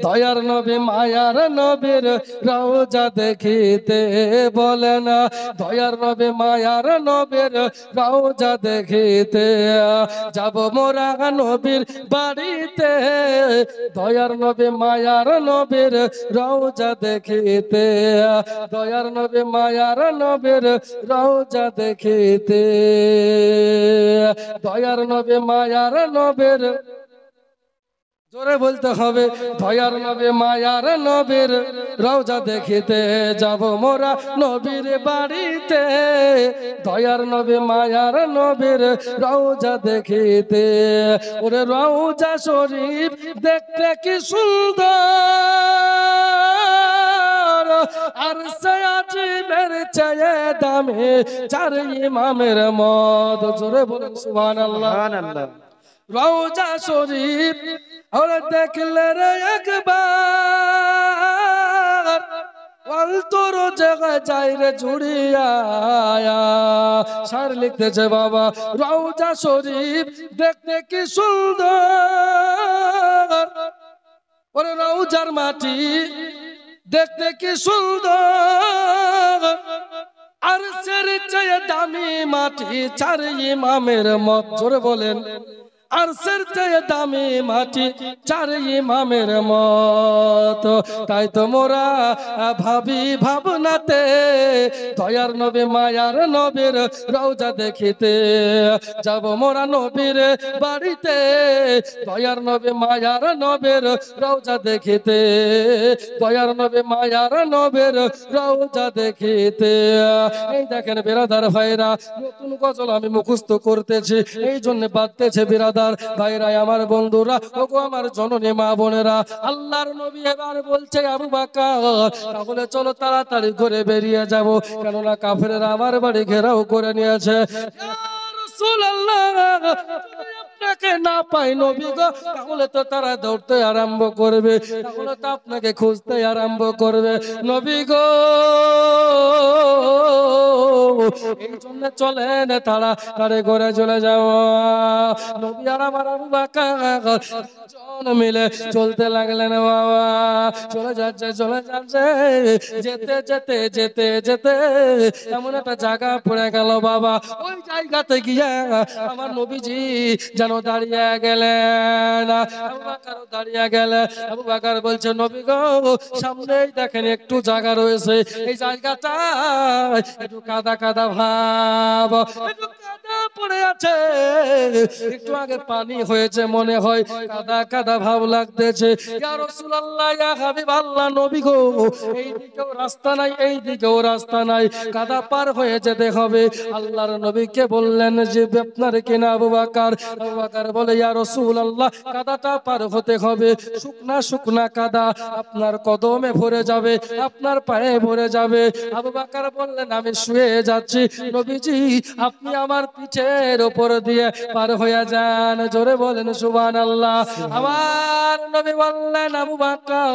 দয়ার নবী মায়ার নবীর রওজা দেখিতে। বলেন দয়ার নবী মায়ার নবীর রওজা দেখিতে। যাব মোরা নবীর বাড়িতে, দয়ার নবী মায়ার নবীর রওজা দেখিতে। দয়ার নবী মায়ার নবীর রওজা দেখিতে। দয়ার নবী মায়ার নবীর, জোরে বলতে হবে, দয়ার নবী মায়ার নবীর রওজা দেখিতে। যাব মোরা নবীর বাড়িতে, দয়ার নবী মায়ার নবীর রওজা দেখিতে। ওরে রওজা শরীফ দেখতে কি সুন্দর, আর সে আজিবের চেয়ে দামি চার ইমামের মত। জোরে বলেন সুবহানাল্লাহ। রওজা শরীফ ওরে দেখলে রে একবার, অন্তর জায়গা যাই রে জুড়িয়া। সার লিখতেছে বাবা, রওজা শরীফ দেখতে কি সুন্দর, ওরে রওজার মাটি দেখতে কি সুন্দর, আর সের চেয়ে দামি মাটি চার ইমামের মত। জোরে বলেন আরশের চেয়ে দামি মাটি চার ইমামের মত। তাই তো মোরা ভাবি ভাবনাতে, দয়ার নবী মায়ার নবীর রওজা দেখিতে। যাব মোরা নবীর বাড়িতে, দয়ার নবী মায়ার নবীর রওজা দেখিতে। দয়ার নবী মায়ার নবীর রওজা দেখিতে। এই দেখেন বিরাদার ভাইরা, নতুন গজল আমি মুখস্থ করতেছি, এই জন্য বাদতেছে বিরাদার ভাইরা, আমার বন্ধুরা, ওগো আমার জননী মা বোনেরা। আল্লাহর নবী এবার বলছে আবু বকর তাহলে চলো তাড়াতাড়ি করে বেরিয়ে যাব, কেননা কাফেররা আমার বাড়ি ঘেরাও করে নিয়েছে। ইয়া রাসূলুল্লাহ, আপনাকে না পাই নবী গো, তাহলে তো তারা দৌড়তে আরম্ভ করবে, তাহলে তো আপনাকে খুঁজতে আরম্ভ করবে নবী গো। এই জন্য চলেন তাড়াতাড়ি করে চলে যাও। নবী আর আমার আবু বকর জন মিলে চলতে লাগলেন বাবা। চলে যাচ্ছে চলে যাচ্ছে, যেতে যেতে যেতে যেতে এমন একটা জায়গা পড়ে গেল বাবা। ওই জায়গাতে গিয়ে আমার নবীজি যেন দাঁড়িয়ে গেলেন। আবু বকর দাঁড়িয়ে গেলেন। আবু বকর বলছে নবী গো, সামনেই দেখেন একটু জায়গা রয়েছে, এই জায়গাটা একটু কাদা কাদা ভাব, একটু কাদা পড়ে আছে, একটু আগে পানি হয়েছে মনে হয়, কাদা কাদা ভাব লাগতেছে। ইয়া রাসূলুল্লাহ, ইয়া হাবিবাল্লাহ, নবী গো, এই দিকেও রাস্তা নাই, এই দিকেও রাস্তা নাই, কাদা পার হয়ে যেতে হবে। আল্লাহর নবীকে বললেন যে আপনার কিনা আবু বকর। আবু বকর বলে ইয়া রাসূলুল্লাহ, কাদাটা পার হতে হবে, শুকনা শুকনা কাদা আপনার কদমে ভরে যাবে, আপনার পায়ে ভরে যাবে। আবু বকর বললেন আমি শুয়ে যাচ্ছি, নবীজি আপনি আমার পিঠের উপর দিয়ে পার হয়ে যান। জোরে বলেন সুবহানাল্লাহ। আমার নবী বললেন আবু বকর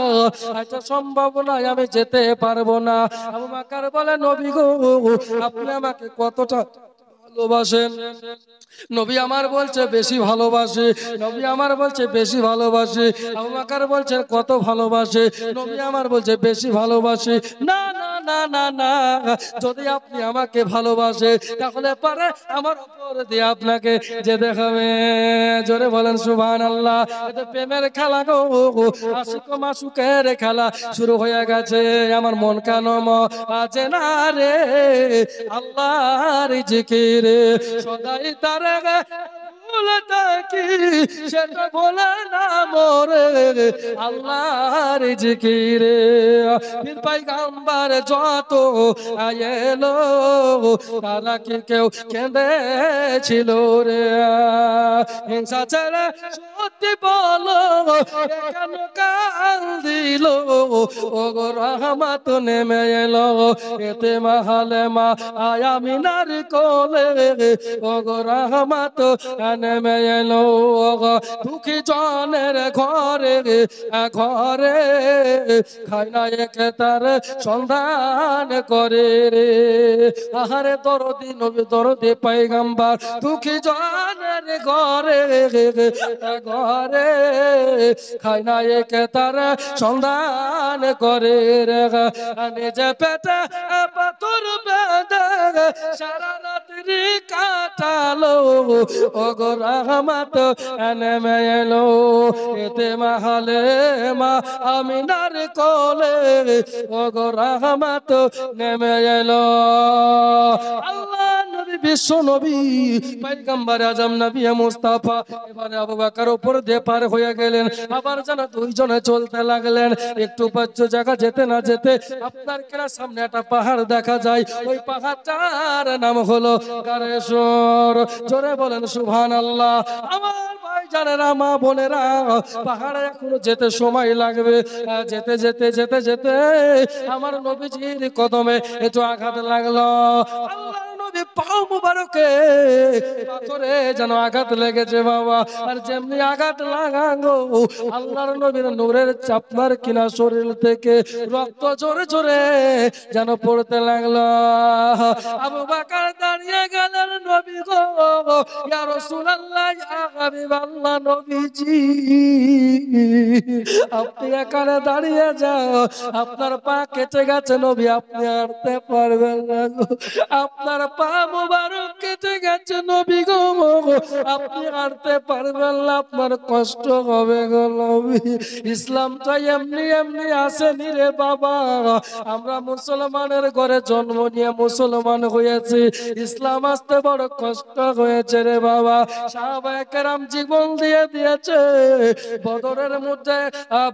এটা সম্ভব নয়, আমি যেতে পারবো না। আবু বকর বলে নবী গো, আপনি আমাকে কতটা ভালোবাসেন। নবী আমার বলছে বেশি ভালোবাসে, নবী আমার বলছে বেশি ভালোবাসে। আবু বকর বলছে কত ভালোবাসে, নবী আমার বলছে বেশি ভালোবাসে। না না না না না, যদি আপনি আমাকে ভালোবাসে তাহলে পারে আমার উপর দিয়ে আপনাকে যেতে হবে। জোরে বলেন সুবহানাল্লাহ। এটা প্রেমের খেলা গো, আশিক মাসুকের খেলা শুরু হয়ে গেছে। আমার মন কেন আছে না রে, আল্লাহর জিকিরে সদাই তার ভুলে থাকি, সেটা বলে না মোরে আল্লাহর জিকিরে। পীর পয়গম্বর যত এলো তারা কি কেউ কেঁদেছিল রে? হিংসা ছেড়ে সত্যি বলো কেন কাল দিল, ও গো রহমত নেমে এলো এতে মাহালে মা আমিনার কোলে, ও গো রহমত নেমে এলো দুঃখী জনের ঘরে ঘরে, খায় না একে তার সন্ধান করে রে। আহারে দরদি নবী দরদি পয়গম্বর দুঃখী জনের ঘরে ঘরে, খায় না একে তার সন্ধান করে রে। নিজে পেটে পাথর বেঁধে সারা রাত্রি কাটালো, ও গো রহমত নেমে এলো এতে মাহালে মা আমিনার কোলে, ও গো রহমত নেমে এলো। আল্লাহ নবী বিশ্ব নবী পয়গম্বর আজম নবী মুস্তাফা এবারে আবু বকর উপর দিয়ে পার হয়ে গেলেন। আবার যেন দুইজনে চলতে লাগলেন। একটু পাঁচ জায়গা যেতে না যেতে আপনার কেনা সামনে একটা পাহাড় দেখা যায়। ওই পাহাড়টার নাম হলো গারেশ্বর। জোরে বলেন সুবহানাল্লাহ। আমার ভাই জানেরা মা বোনেরা, পাহাড়ে এখনো যেতে সময় লাগবে। যেতে যেতে যেতে যেতে আমার নবীজির কদমে একটু আঘাত লাগলো। আল্লাহর নবী পাও মুবারকে পাথরে যেন আঘাত লেগেছে বাবা। আর যেমনি আঘাত লাগালো আল্লাহর নবীর নূরের চাপনার কিনা শরীর থেকে রক্ত জোরে জোরে যেন পড়তে লাগলো। আবু বকর দাঁড়িয়ে গেলেন, নবী গো ইয়া রাসূলুল্লাহ ইয়া হাবিবাল্লাহ, নবীজি আপনি এখানে দাঁড়িয়ে যাও, আপনার পা কেটে গেছে নবী, আপনি হাঁটতে পারবেন না গো। আপনার পা মুবারক কেটে গেছে নবী গো, আপনি হাঁটতে পারবেন না, আপনার কষ্ট হবে গো নবী। ইসলামটা এমনি এমনি আসেনি রে বাবা। আমরা মুসলমানের ঘরে জন্ম নিয়ে মুসলমান হয়েছি, ইসলাম আসতে বড় কষ্ট হয়েছে রে বাবা। সাহাবায়ে কেরাম জীবন দিয়ে দিয়েছে। বদরের মধ্যে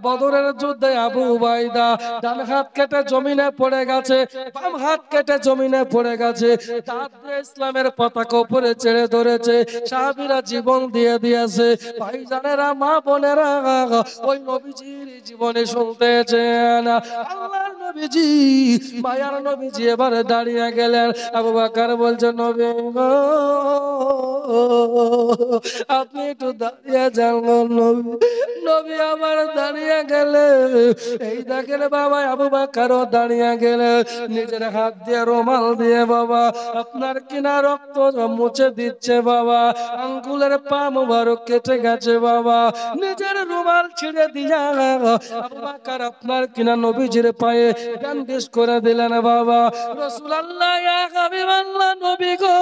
বদরের যুদ্ধে আবু উবাইদা ডান হাত কেটে জমিনে পড়ে গেছে, বাম হাত কেটে জমিনে পড়ে গেছে। দাঁত দিয়ে ইসলামের পতাকা উপরে ছেড়ে ধরেছে। সাহাবীরা জীবন দিয়ে দিয়েছে। ভাইজানেরা মা বোনেরা, ওই নবীজির জীবনে শুনতেছেন। আল্লাহর নবীজি মায়ার নবীজি এবারে দাঁড়িয়ে গেলেন। আবু বকর বলছে নবী গো আপনি একটু দাঁড়িয়ে যান গো নবী। নবী আমার দাঁড়িয়ে গেলে এই দেখেন বাবা আবু বকরও দাঁড়িয়ে গেলে নিজের হাত দিয়ে রুমাল দিয়ে বাবা আপনার কিনা রক্ত মুছে দিচ্ছে বাবা। আঙ্গুলের পা মুবারক কেটে গেছে বাবা। নিজের রুমাল ছিঁড়ে দিয়া আবু বকর আপনার কিনা নবীজির পায়ে ব্যান্ডেজ করে দিলেন বাবা। রাসূলুল্লাহ ইয়া হাবিবাল্লাহ, নবী গো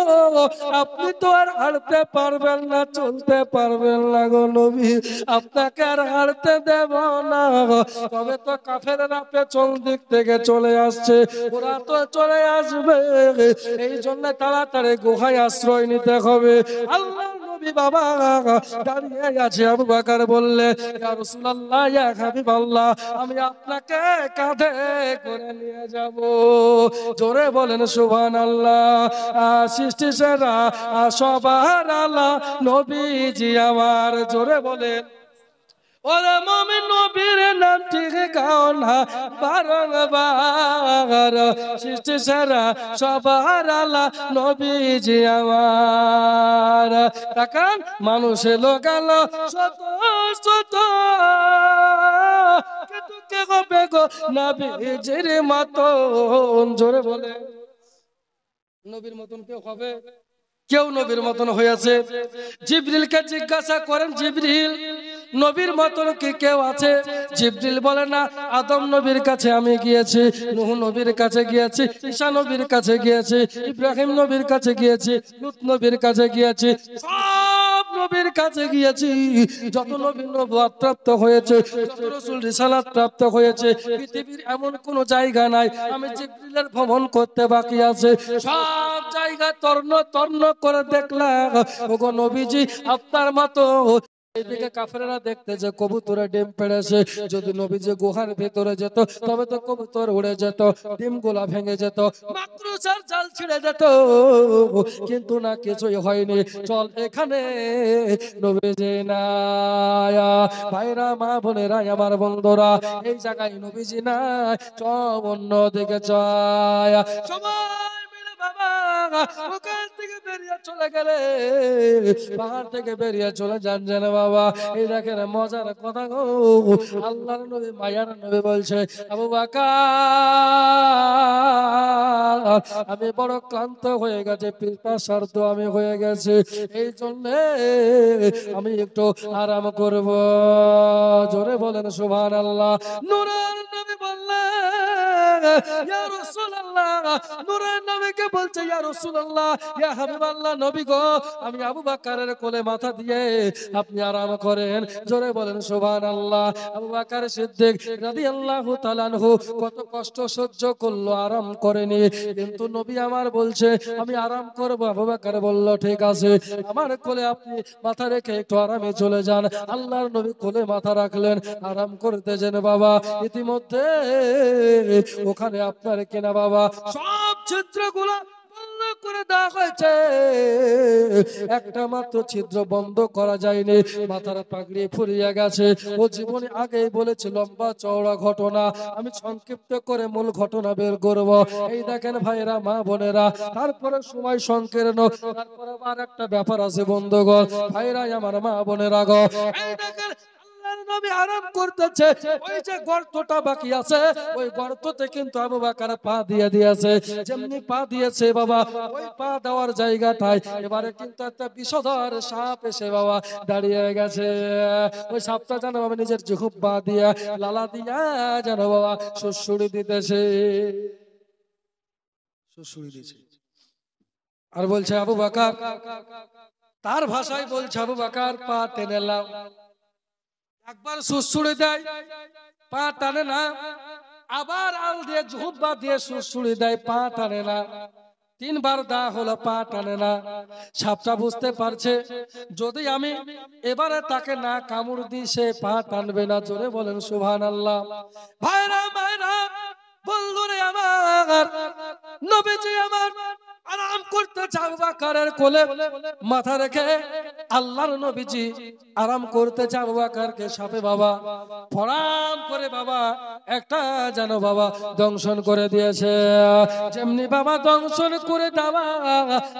আপনি তো আর হাঁটতে পারবেন না, চলতে পারবেন না গো নবী, আপনাকে আর হাঁটতে দেব না। তবে তো কাফেররা পেছন দিক থেকে চলে আসছে, ওরা তো চলে আসবে, এই জন্য তাড়াতাড়ি গুহায় আশ্রয় নিতে হবে। আল্লাহ নবী বাবা দাঁড়িয়ে আছে। আবু বকর বললে ইয়া রাসূলুল্লাহ ইয়া হাবিবাল্লাহ, আমি আপনাকে কাঁধে করে নিয়ে যাব। জোরে বলেন সুবহানাল্লাহ। সৃষ্টি সেরা সবার আল্লাহ নবীজি আমার, জোরে বলেন ওরে মুমিন নবীর নাম ঠিক গাও না বারংবার, সৃষ্টি সেরা সবার আল্লাহ নবীজি আমার। তাকান মানুষে লোকালো শত শত, কিন্তু কে হবে গো নবীজির মতন, জোরে বলে নবীর মতন কেউ হবে? কেউ নবীর মতন হয়েছে? জিবরিলকে জিজ্ঞাসা করেন, জিবরিল নবীর মতন কি কেউ আছে? জিবরিল বলে না, আদম নবীর কাছে আমি গিয়েছি, নূহ নবীর কাছে গিয়েছি, ঈসা নবীর কাছে গিয়েছি, ইব্রাহিম নবীর কাছে গিয়েছি, লূত নবীর কাছে গিয়েছি, সব নবীর কাছে গিয়েছি। যত নবী নবুয়ত প্রাপ্ত হয়েছে, যত রাসূল রিসালাত প্রাপ্ত হয়েছে, পৃথিবীর এমন কোন জায়গা নাই আমি জিবরিলের ভ্রমণ করতে বাকি আছে। সব জায়গা তর্ণ তর্ণ করে দেখলাম, ওগো নবীজি আপনার মতো। এইদিকে কাফেররা দেখতে যে কবুতরে ডিম পেড়েছে, যদি নবীজি গুহার ভেতরে যেত তবে তো কবুতর উড়ে যেত, ডিমগুলা ভেঙে যেত, মাকড়সার জাল ছিঁড়ে যেত, কিন্তু না, কিছুই হয়নি। চল এখানে নবীজি নাই। ভাইরা, মা বোনেরা, আমার বন্ধুরা, এই জায়গায় নবীজি নাই, চল অন্য দিকে যায়। সবাই মিলে বাবা ওখান থেকে বেরিয়ে চলে গেলে, পাহাড় থেকে বেরিয়ে চলে যান যেন বাবা। এই দেখেন মজার কথা গো, আল্লাহর নবী, মায়ার নবী বলছে, আবু বকর আমি বড় ক্লান্ত হয়ে গেছে, পিপাসার্থ আমি হয়ে গেছে, এই জন্য আমি একটু আরাম করব। জোরে বলেন সুবহানাল্লাহ। নূরের নবী বললেন, ইয়া রাসূলুল্লাহ, নূরের নবীকে বলছে, ইয়া রাসূলুল্লাহ, ইয়া হাবিবাল্লাহ, নবী গো, আমি আবু বকরের কোলে মাথা দিয়ে আপনি আরাম করেন। জোরে বলেন সুবহানাল্লাহ। আবু বকর সিদ্দিক রাদিয়াল্লাহু তাআলা আনহু কত কষ্ট সহ্য করলো, আরাম করেনি, কিন্তু নবী আমার বলছে আমি আরাম করব। আবু বকর বলল, ঠিক আছে, আমার কোলে আপনি মাথা রেখে একটু আরামে চলে যান। আল্লাহর নবী কোলে মাথা রাখলেন, আরাম করতে যেন বাবা। ইতিমধ্যে ওখানে আপনার কেনা বাবা সব ছিদ্রগুলো বন্ধ করে দেওয়া হয়েছে, একটা মাত্র ছিদ্র বন্ধ করা যায়নি। মাথার পাগড়ি ফুরিয়ে গেছে। ও জীবনে আগেই বলেছে লম্বা চওড়া ঘটনা, আমি সংক্ষিপ্ত করে মূল ঘটনা বের করব। এই দেখেন ভাইরা, মা বোনেরা, তারপরে সময় সংকীর্ণ, তারপরে আবার একটা ব্যাপার আছে বন্ধুগণ, ভাইরা আমার, মা বোনেরা গো, এই দেখেন আল্লাহর নবী আরাম করতেছে, ওই যে গর্তটা বাকি আছে, ওই গর্ততে কিন্তু আবু বকর পা দিয়ে দিয়েছে। যেমনি পা দিয়েছে বাবা, ওই পা দেওয়ার জায়গাটায় এবারে কিন্তু একটা বিষধর সাপ এসে বাবা দাঁড়িয়ে গেছে। ওই সাপটা যেন বাবা নিজের জিহ্বা দিয়া, লালা দিয়া যেন বাবা সুড়সুড়ি দিতেছে, সুড়সুড়ি দিছে। আর বলছে আবু বকর, তার ভাষায় বলছে, আবু বকর পা টেনে নাও। একবার সুড়সুড়ি দেয়, পা টানে না, আবার আল দিয়ে জিহ্বা দিয়ে সুড়সুড়ি দেয়, পা টানে না, তিনবার দেওয়া হলো, পা টানে না। সাপটা বুঝতে পারছে যদি আমি এবারে তাকে না কামড় দিই, সে পা টানবে না। জোরে বলেন সুবহানাল্লাহ। ভাইরা ভাইরা, বন্ধুরে আমার, নবীজি আমার আরাম করতে আবু বকরের কোলে মাথা রেখে, আল্লাহর নবীজি আরাম করতে আবু বকরকে সাপে বাবা ফরাম করে বাবা একটা যেন বাবা দংশন করে দিয়েছে। যেমনি বাবা দংশন করে দেওয়া,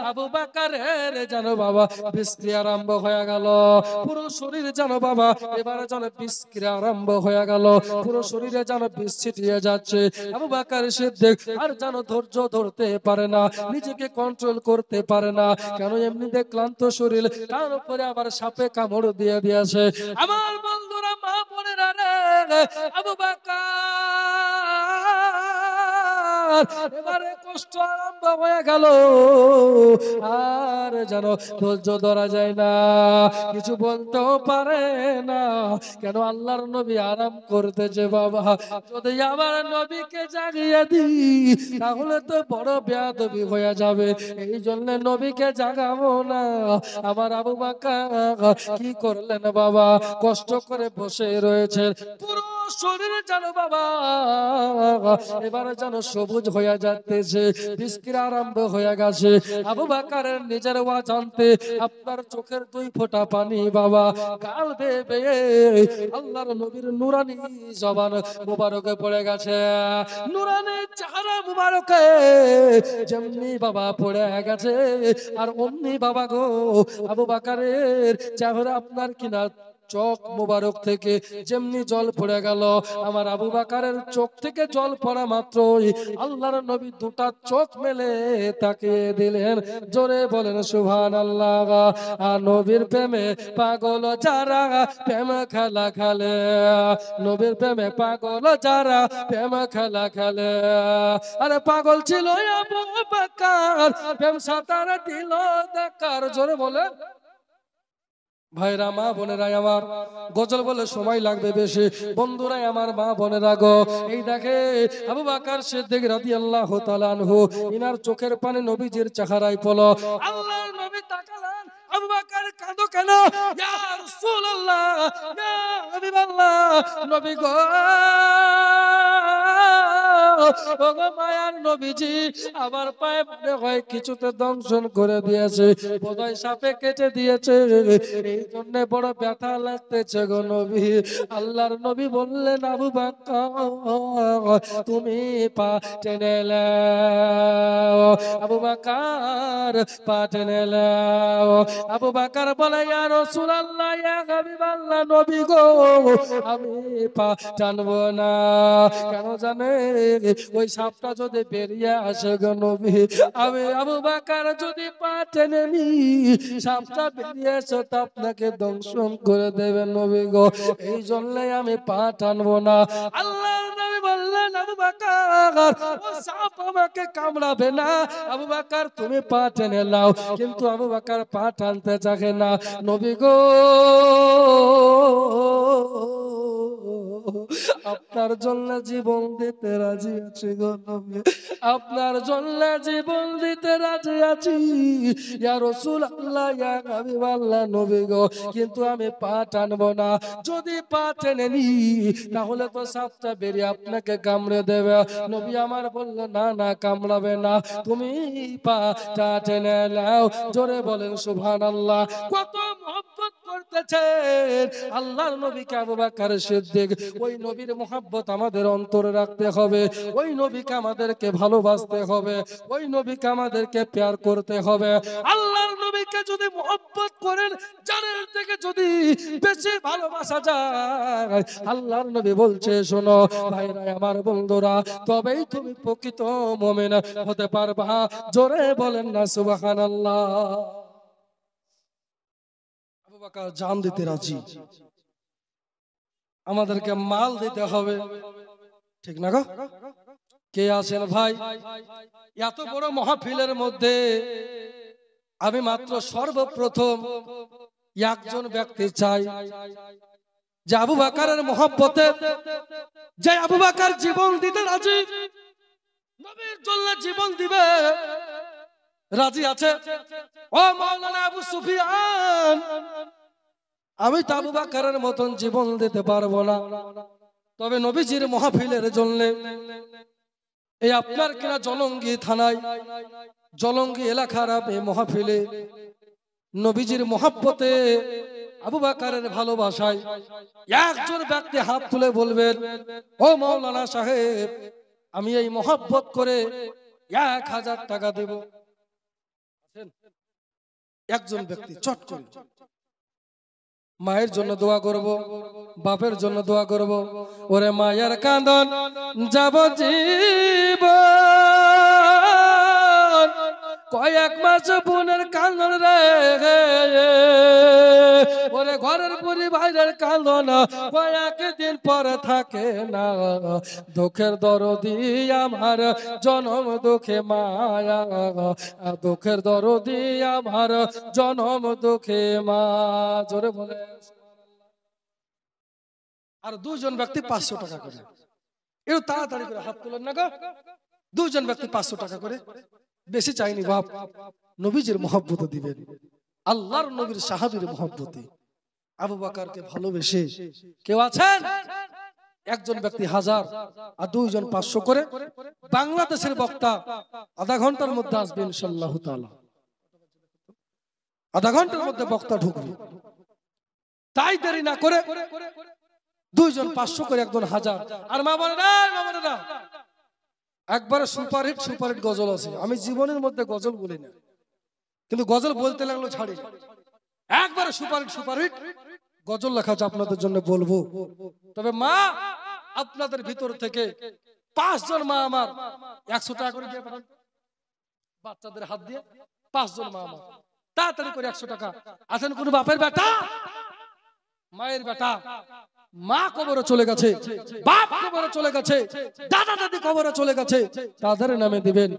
আবু বকরের যেন বাবা বিস্ক্রিয়া আরম্ভ হয়ে গেল, পুরো শরীর যেন বাবা এবারে যেন বিস্ক্রিয়া আরম্ভ হয়ে গেল, পুরো শরীরে যেন বিষ ছিটিয়ে যাচ্ছে। আবু বকর সিদ্দিক আর যেন ধৈর্য ধরতে পারে না, নিজেকে কন্ট্রোল করতে পারে না। কেন? এমনিতে ক্লান্ত শরীর, তার উপরে আবার সাপে কামড় দিয়ে দিয়েছে। আমার বন্ধুরা, মা বোনেরা রে, আবু বকর এবারে কষ্ট আরম্ভ হয়ে গেল, আর যেন ধৈর্য ধরা যায় না, কিছু বলতেও পারে না। কেন? আল্লাহর নবী আরাম করতেছে বাবা, যদি আমার নবীকে জাগিয়ে দিই তাহলে তো বড় বেয়াদবি হয়ে যাবে, এই জন্য নবীকে জাগাবো না। আমার আবু বকর কি করলেন বাবা, কষ্ট করে বসে রয়েছে, পুরো শরীরে যেন বাবা এবারে যেন সবুজ হয়ে যাচ্ছে, বিস্কির আরম্ভ হয়ে গেছে। আবু বকরের নিজের অজান্তে আপনার চোখের দুই ফোঁটা পানি বাবা গাল বেয়ে বেয়ে আল্লাহর নবীর নুরানি জবান মুবারকে পড়ে গেছে। নুরানি চেহারা মুবারকে যেমনি বাবা পড়ে গেছে, আর অমনি বাবা গো আবু বকরের চেহারা আপনার কিনা চোখ মুবারক থেকে যেমনি জল পড়ে গেল, আমার আবু বকরের চোখ থেকে জল পড়া মাত্রই আল্লাহর নবী দুটা চোখ মেলে তাকিয়ে দিলেন। জোরে বলেন সুবহানাল্লাহ। আর নবীর প্রেমে পাগল যারা প্রেম খেলা খেলে, নবীর প্রেমে পাগল যারা প্রেম খেলা খেলে। আরে পাগল ছিল আবু বকর, প্রেম সাঁতার দিল দেখার। জোরে বলে ভাইরা, মা বোনেরা আমার, গজল বলে সময় লাগবে বেশি, বন্ধুরাই আমার, মা বোনেরা গো, এই দেখে আবু বকর সিদ্দিক রাদিয়াল্লাহু তাআলা আনহু, ইনার চোখের পানি নবীজির চেহারায় পড়লো। আল্লাহর নবী তাকালেন, আবু বকর কাঁদো কেন? ইয়া রাসূলুল্লাহ, ইয়া হাবিবাল্লাহ, নবী গো, ওগো মায়ার নবীজি, আমার পায়ে মনে হয় কিছুতে দংশন করে দিয়েছে, বোধহয় সাপে কেটে দিয়েছে, এই জন্য বড় ব্যথা লাগতেছে গো নবী। আল্লাহর নবী বললেন, আবু বকর তুমি পা টেনে নাও, আবু বকর পা টেনে নাও। আবু বকর বলে, ইয়া রাসূলুল্লাহ, ইয়া হাবিবাল্লাহ, নবী গো, আমি পা টানবো না। কেন জানে? ওই সাপটা যদি বেরিয়ে আসে গো নবী, আমি আবু বকর যদি পা টেনে নি, সাপটা বেরিয়ে এসে তো আপনাকে দংশন করে দেবে নবী গো, এই জন্যই আমি পা টানবো না। আল্লাহর নবী বললেন, আবু বকর ও সাপ আমাকে কামড়াবে না, আবু বকর তুমি পা টেনে নাও। কিন্তু আবু বকর পা টানতে চাহে না। নবী গো, আপনার জন্য জীবন দিতে রাজি আছি গো নবী, আপনার জন্য জীবন দিতে রাজি আছি ইয়া রাসূলুল্লাহ, ইয়া হাবিবাল্লাহ, নবী গো, কিন্তু আমি পা টানবো না। যদি পা টেনে নি, তাহলে তো সাপটা বেরিয়ে আপনাকে কামড়ে দেবে। নবী আমার বলল, না না, কামড়াবে না, তুমি পাটা টেনে নাও। জোরে বলেন সুবহানাল্লাহ। কত মহব্বত করতেছেন আল্লাহর নবীকে আবু বকর সিদ্দিক। ওই নবীর মহব্বত আমাদের অন্তরে রাখতে হবে, ওই নবীকে আমাদেরকে ভালোবাসতে হবে, ওই নবীকে আমাদেরকে প্যার করতে হবে। আল্লাহর নবীকে যদি মহব্বত করেন, জানের থেকে যদি বেশি ভালোবাসা যায়, আল্লাহর নবী বলছে, শোনো ভাইরা আমার, বন্ধুরা, তবেই তুমি প্রকৃত মুমিন হতে পারবা। জোরে বলেন না সুবহানাল্লাহ। আবু বকর জান দিতে রাজি, আমাদেরকে মাল দিতে হবে, ঠিক না গো? কে আছেন ভাই? এত বড় মাহফিলের মধ্যে আমি মাত্র সর্বপ্রথম একজন ব্যক্তি চাই, যে আবু বকরের মহব্বতে, যে আবু বকর জীবন দিতে রাজি, নবীর জন্য জীবন দিবে রাজি আছে। ও মাওলানা আবু সুফিয়ান, আমি তো আবু বকরের মতন জীবন দিতে পারবো না, তবে নবীজির মাহফিলের জন্য, এই আপনার কিনা জলঙ্গি থানায়, জলঙ্গি এলাকার এই মাহফিলে নবীজির মহব্বতে, আবু বকরের ভালোবাসায় একজন ব্যক্তি হাত তুলে বলবেন, ও মাওলানা সাহেব, আমি এই মহব্বত করে 1000 টাকা দেব। একজন ব্যক্তি চট করে। মায়ের জন্য দোয়া করব, বাপের জন্য দোয়া করব, ওরে মায়ের কাঁদন যাব জীবন, কয়েক মাস বোনের কাঁদন রে, ওরে ঘরের বুড়ি ভাইয়ের কাঁদন কয়েকদিন পরে থাকে না, দুঃখের দরদি আমার জনম দুঃখে মায়া, দুঃখের দরদি আমার জনম দুঃখে মা। জোরে বলে। আর দুজন ব্যক্তি 500 টাকা করে, একটু তাড়াতাড়ি করে হাত তুলেন না গো। দুজন ব্যক্তি 500 টাকা করে, বেশি চাইনি বাপ, নবীজির মহব্বত দিবেন, আল্লাহর নবীর সাহাবীর মহব্বতে, আবু বকরকে ভালোবেসে। কেউ আছেন? একজন ব্যক্তি 1000 আর দুইজন 500 করে। বাংলাদেশের বক্তা আধা ঘন্টার মধ্যে আসবে ইনশাআল্লাহ তাআলা, আধা ঘন্টার মধ্যে বক্তা ঢুকবে, তাই দেরি না করে দুইজন 500 করে, একজন 1000। আর মা বলে না, একবারে সুপারহিট সুপারহিট গজল আছে। আমি জীবনের মধ্যে গজল বলি না, কিন্তু গজল বলতে লাগলো ছাড়ি না। একবারে সুপারহিট সুপারহিট গজল লেখা আছে আপনাদের জন্য বলবো। তবে মা আপনাদের ভিতর থেকে 5 জন মা আমার 100 টাকা করে দিয়ে পাঠান, বাচ্চাদের হাত দিয়ে 5 জন মা আমার তাড়াতাড়ি করে 100 টাকা। আছেন কোন বাপের বেটা, মায়ের বেটা, মা কবরে চলে গেছে, বাপ কবরে চলে গেছে, দাদা দাদি কবরে চলে গেছে, তাদের নামে দিবেন।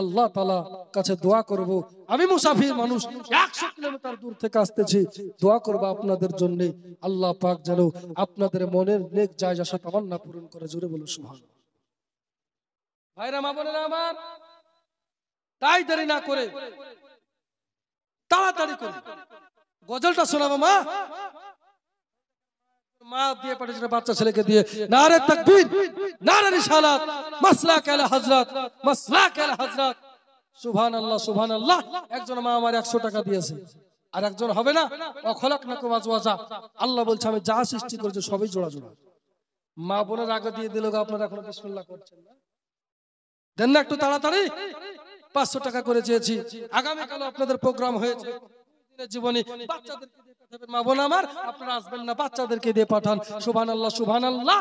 আল্লাহ তাআলা কাছে দোয়া করব, আমি মুসাফির মানুষ 100 কিলোমিটার দূর থেকে আসতেছি, দোয়া করব আপনাদের জন্য। আল্লাহ পাক যেন আপনাদের মনের নেক জায়েজ আশা তামান্না পূরণ করে। জোরে বলো সুবহানাল্লাহ। ভাইরা মা বোনেরা আমার, তাই দেরি না করে তাড়াতাড়ি করে গজলটা শোনাবো। মা মা দিয়ে পাঠিয়েছিল বাচ্চা ছেলেকে দিয়ে, নারে তাকবীর, নারে রিসালাত, মাসলাক আলা হযরত, মাসলাক আলা হযরত, সুবহানাল্লাহ সুবহানাল্লাহ। একজন মা আমার 100 টাকা দিয়েছে, আর একজন হবে না, অখলাকনাকুম আজওয়াজা। আল্লাহ বলছে আমি যা সৃষ্টি করেছি সবই জোড়া জোড়া। মা বোনের আগে দিয়ে দিল, আপনারা এখনো বিসমিল্লাহ করছেন না, দেন না একটু তাড়াতাড়ি। 500 টাকা করে চেয়েছি, আগামী কাল আপনাদের প্রোগ্রাম হয়েছে জীবনে, বাচ্চাদেরকে দিয়ে পাঠাবেন। মা বোন আমার, আপনারা আসবেন না, বাচ্চাদেরকে দিয়ে পাঠান। সুবহানাল্লাহ সুবহানাল্লাহ।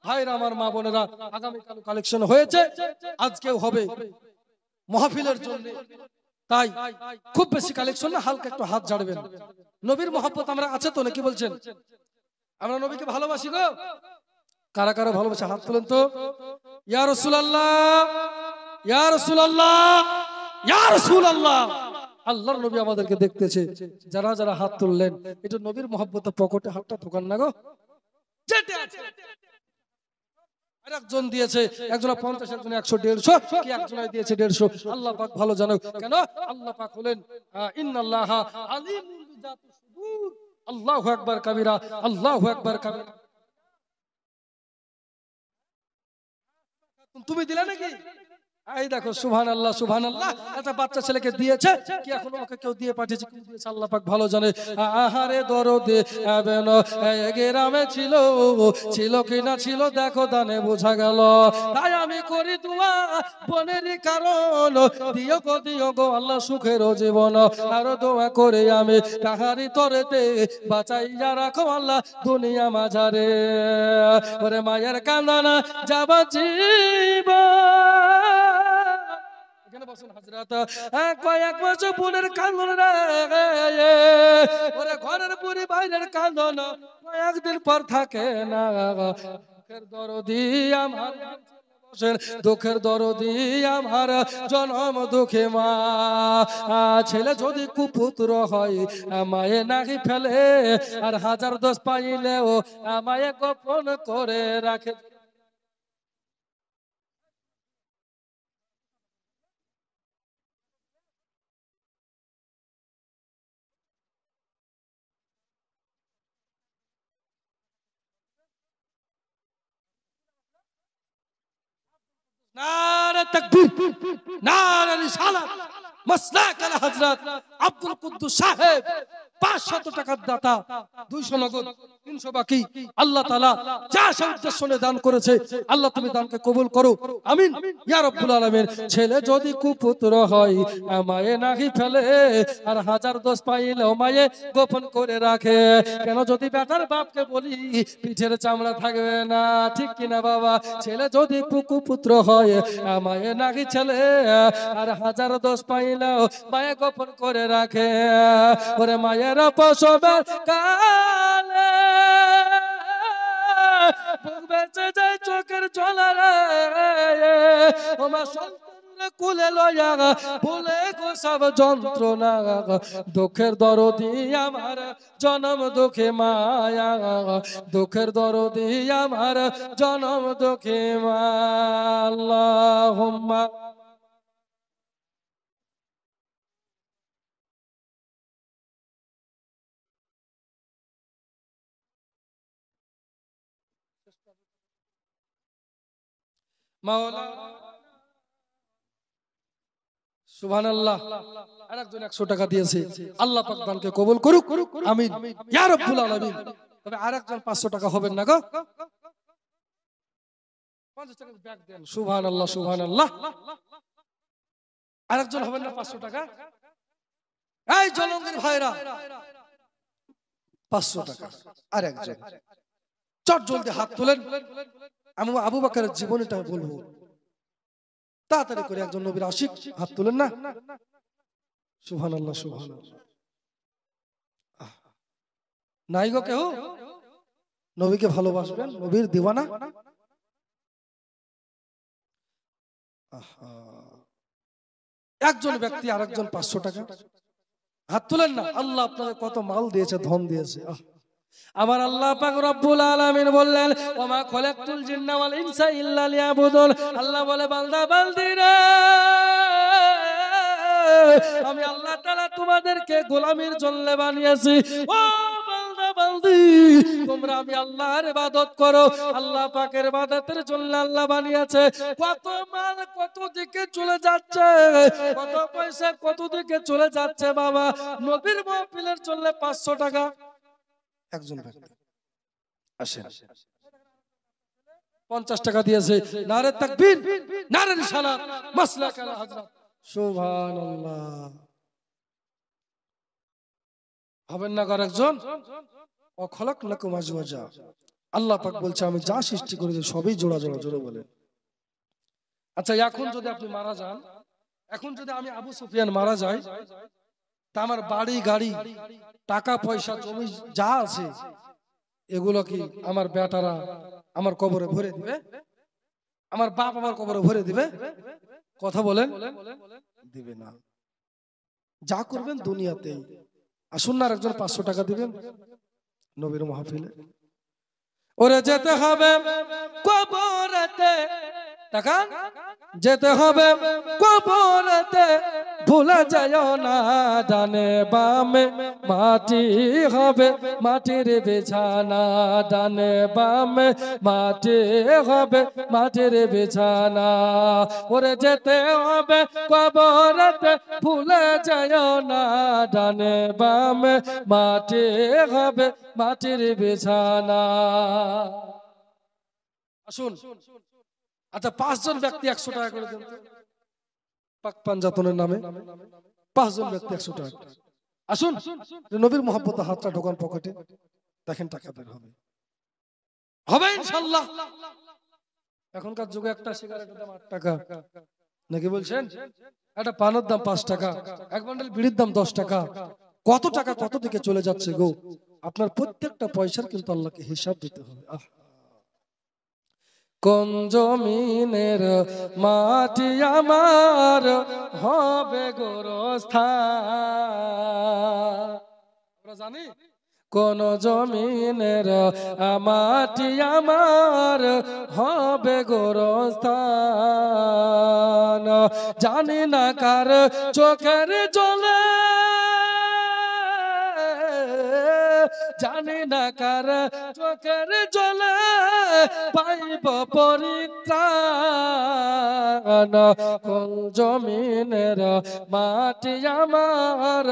ভাইরা আমার, মা বোনেরা, আগামী কাল কালেকশন হয়েছে, আজকেও হবে মাহফিলের জন্য, তাই খুব বেশি কালেকশন না, হালকা একটু হাত ঝাড়বেন। নবীর মহব্বত আমরা আছে তো নাকি বলছেন? আমরা নবীকে ভালোবাসি গো। কারা কারা ভালোবাসে হাত তুলেন তো। ইয়া রাসূলুল্লাহ, ইয়া রাসূলুল্লাহ, ইয়া রাসূলুল্লাহ। আল্লাহর নবী আমাদেরকে দেখতেছে। যারা যারা হাত তুললেন, এটা নবীর মহব্বতে পকেটে হাতটা ঢোকান না গো। যেটা আছে আরেকজন দিয়েছে, একজন 50, একজন 100, 150, কি একজন দিয়েছে 150। আল্লাহ পাক ভালো জানো, কেন আল্লাহ পাক হলেন ইন্নাল্লাহা আলিমুন বিযাতিস সুদূর। আল্লাহু আকবার কাবীরা, আল্লাহু আকবার কাবীরা। তুমি দিলে নাকি? এই দেখো সুবহানাল্লাহ সুবহানাল্লাহ। একটা বাচ্চা ছেলেকে দিয়েছে, কি এখনো ওকে কেউ দিয়ে পাঠিয়েছে, কি দিয়েছে আল্লাহ পাক ভালো জানে। আহারে দরদে এবেন গ্রামে ছিল, ছিল কিনা ছিল দেখো দানে বোঝা গেল। তাই আমি করি দোয়া বনেরই কারণ, দিও গো আল্লাহ সুখের জীবন। আর দোয়া করে আমি তাহারি তরেতে বাঁচাইয়া রাখো আল্লাহ দুনিয়া মাঝারে। ওরে মায়ের কান্দানা যাবা কয়েক বছর বোনের কান্দন রে, ঘরের বুড়ি বাইরের কান্দন কয়েকদিন পর থাকে না। দরদি আমার, দুঃখের দরদি আমার, জনম দুঃখে মা। ছেলে যদি কুপুত্র হয় মায়ে নাকি ফেলে, আর 1000 দোষ পাইলেও মায়ে গোপন করে রাখে। নারে তাকবীর, নারে রিসালাত, মাসলাক আলা হযরত আব্দুল কুদ্দুস সাহেব 500 টাকার দাতা, 200 নগদ, 300 বাকি। আল্লাহ তাআলা যা উদ্দেশ্য দান করেছে, আল্লাহ তুমি দানকে কবুল করো, আমিন ইয়া রাব্বুল আলামিন। ছেলে যদি কুপুত্র হয় মায়ে নাহি ফেলে, আর 1000 দোষ পাইলেও মায়ে গোপন করে রাখে। কেন যদি বেটার বাপকে বলি পিঠের চামড়া থাকবে না, ঠিক কিনা বাবা? ছেলে যদি কুপুত্র হয় মায়ে নাকি ছেলে, আর 1000 দোষ পাইলেও মায়ে গোপন করে রাখে। ওরে মায়ের প্রসবের কালে বেঁচে যায় চোখের জলারে, ও মা সন্তানের কুলে লয়া ভুলে গো সব যন্ত্রণা। দুঃখের দরদি আমার, জনম দুঃখে মায়া, দুঃখের দরদি আমার, জনম দুঃখে মা। আল্লাহুম্মা মাওলা। সুবহানাল্লাহ। আরেকজন 100 টাকা দিয়েছে, আল্লাহ পাক দানকে কবুল করুক, আমিন ইয়া রাব্বুল আলামিন। তবে আরেকজন 500 টাকা হবেন না গো, 50 টাকা ব্যাগ দেন। সুবহানাল্লাহ সুবহানাল্লাহ। আরেকজন হবেন না 500 টাকা? এই জলঙ্গির ভাইরা, 500 টাকা। আর একজন চট জলদি হাত তোলেন, আমি আবু বকরের জীবনীটা বলবো, তাড়াতাড়ি করে একজন নবীর আশিক হাত তোলেন না। সুবহানাল্লাহ সুবহানাল্লাহ। নাই গো কেউ নবীকে ভালোবাসবেন, নবীর দিওয়ানা? একজন ব্যক্তি আরেকজন 500 টাকা হাত তুলেন না। আল্লাহ আপনাকে কত মাল দিয়েছে, ধন দিয়েছে। আমার আল্লাহ পাক রব্বুল আলামিন বললেন, ওয়া মা খালাকতুল জিন্না ওয়াল ইনসা ইল্লা লিয়াবুদুন। আল্লাহ বলে, বান্দা বান্দিরা, আমি আল্লাহ তাআলা তোমাদেরকে গোলামির জন্য বানিয়েছি। ও বান্দা বান্দি, তোমরা আমি আল্লাহর ইবাদত করো। আল্লাহ পাকের ইবাদতের জন্য আল্লাহ বানিয়েছে। কত মাল কত দিকে চলে যাচ্ছে, কত পয়সা কত দিকে চলে যাচ্ছে বাবা। নবীর মাহফিলের জন্য 500 টাকা একজন ব্যক্তি আসেন, 50 টাকা দিয়েছে। নারে তাকবীর, নারে রিসালাত, মাসলাক আলা হযরত। সুবহানাল্লাহ। হবেন না আরেকজন? ও খলাকনাকুম আজওয়াজা। আল্লাহ পাক বলছে, আমি যা সৃষ্টি করেছি সবই জোড়া জোড়া। জোরে বলেন। আচ্ছা, এখন যদি আপনি মারা যান, এখন যদি আমি আবু সুফিয়ান মারা যাই, তা আমার বাড়ি গাড়ি টাকা পয়সা জমি যা আছে এগুলো কি আমার বেটারা আমার কবরে ভরে দিবে? আমার বাপ আমার কবরে ভরে দিবে? কথা বলেন, দিবে না। যা করবেন দুনিয়াতেই। আসুন না একজন 500 টাকা দিবেন নবীর মাহফিলে। ওরে যেতে হবে কবরেতে, টাকা যেতে হবে কবরেতে, ভুলে যাও না ডানে বামে মাটি হবে মাটির বিছানা। ডানে বামে মাটি হবে মাটির বিছানা। ওরে যেতে হবে কবরেতে, ভুলে যাও না ডানে বামে মাটি হবে মাটির বিছানা। আসুন। আচ্ছা, 5 জন ব্যক্তি 100 টাকা করে দেন পাক পাঞ্জাতনের নামে। 5 জন ব্যক্তি 100 টাকা। আসুন, নবীর মহব্বতে হাতটা ঢোকান পকেটে, দেখেন টাকা বের হবে। হবে ইনশাআল্লাহ। এখনকার যুগে একটা সিগারেটের দাম 8 টাকা, নাকি বলছেন? একটা পানের দাম 5 টাকা, এক বান্ডেল বিড়ির দাম 10 টাকা। কত টাকা কত দিকে চলে যাচ্ছে গো। আপনার প্রত্যেকটা পয়সার কিন্তু আল্লাহকে হিসাব দিতে হবে। কোন জমিনের মাটি আমার হবে গোরস্থান? আমরা জানি কোন জমিনের মাটি আমার হবে গোরস্থান। জানি না কার চোখের জলে, জানি না কার চোখের জলে পাইব পরিত্রাণ। কোন জমিনের মাটি আমার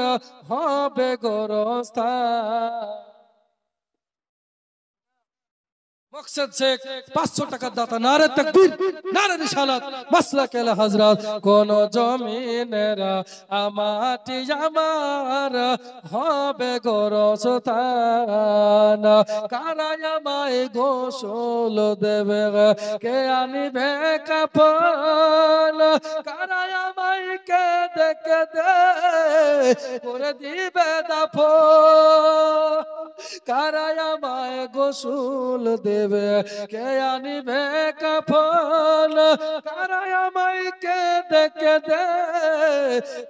হবে গোরস্থান। মকসদ শেখ 500 টাকার দাতা। নারে তাকবীর, নারে রিসালাত, মাসলাক আলা হযরত। কোন জমিনের মাটি আমার হবে গোরস্থান। কারা আমায় গোসল দেবে, কে আনিবে কাফন? কারা আমায় কেঁদে কেঁদে করে দিবে দাফন? কারা আমায় গোসল দেবে, কে আনিবে কাফন? কারা আমায় কেঁদে কেঁদে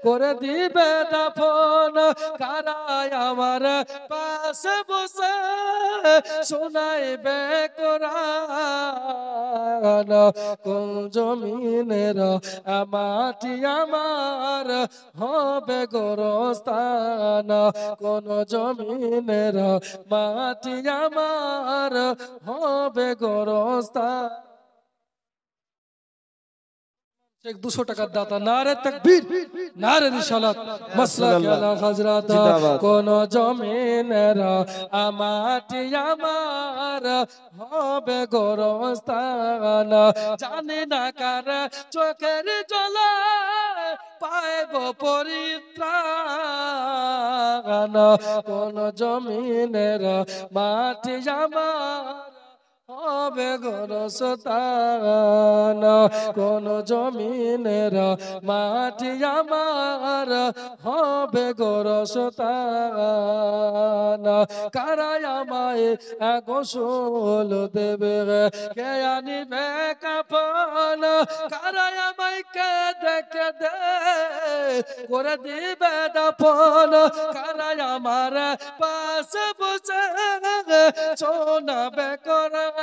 করে দিবে দাফন? কারা আমার পাশে বসে শোনাইবে কোরআন? কোন জমিনের মাটি আমার হবে গোরস্থান? কোন জমিনের মাটি আমার হবে গোরস্থান। 200 টাকার দাতা। নারে তাকবীর, নারে রিসালাত, মাসলাক আলা হযরত। কোন জমিনের মাটি আমার হবে গোরস্থান। জানি না কার চোখের জলে পাইব পরিত্রাণ। কোন জমিনের মাটি আমার হবে গোরস্থান, কোন জমিনের মাটি আমার হবে গোরস্থান। কারাই আমায় গোসল দেবে, কে আনিবে কাফন, কারাই আমায় কে দেখে দে করে দিবে দাফন, কারাই আমার পাশে বসে শোনাবে কোরআন,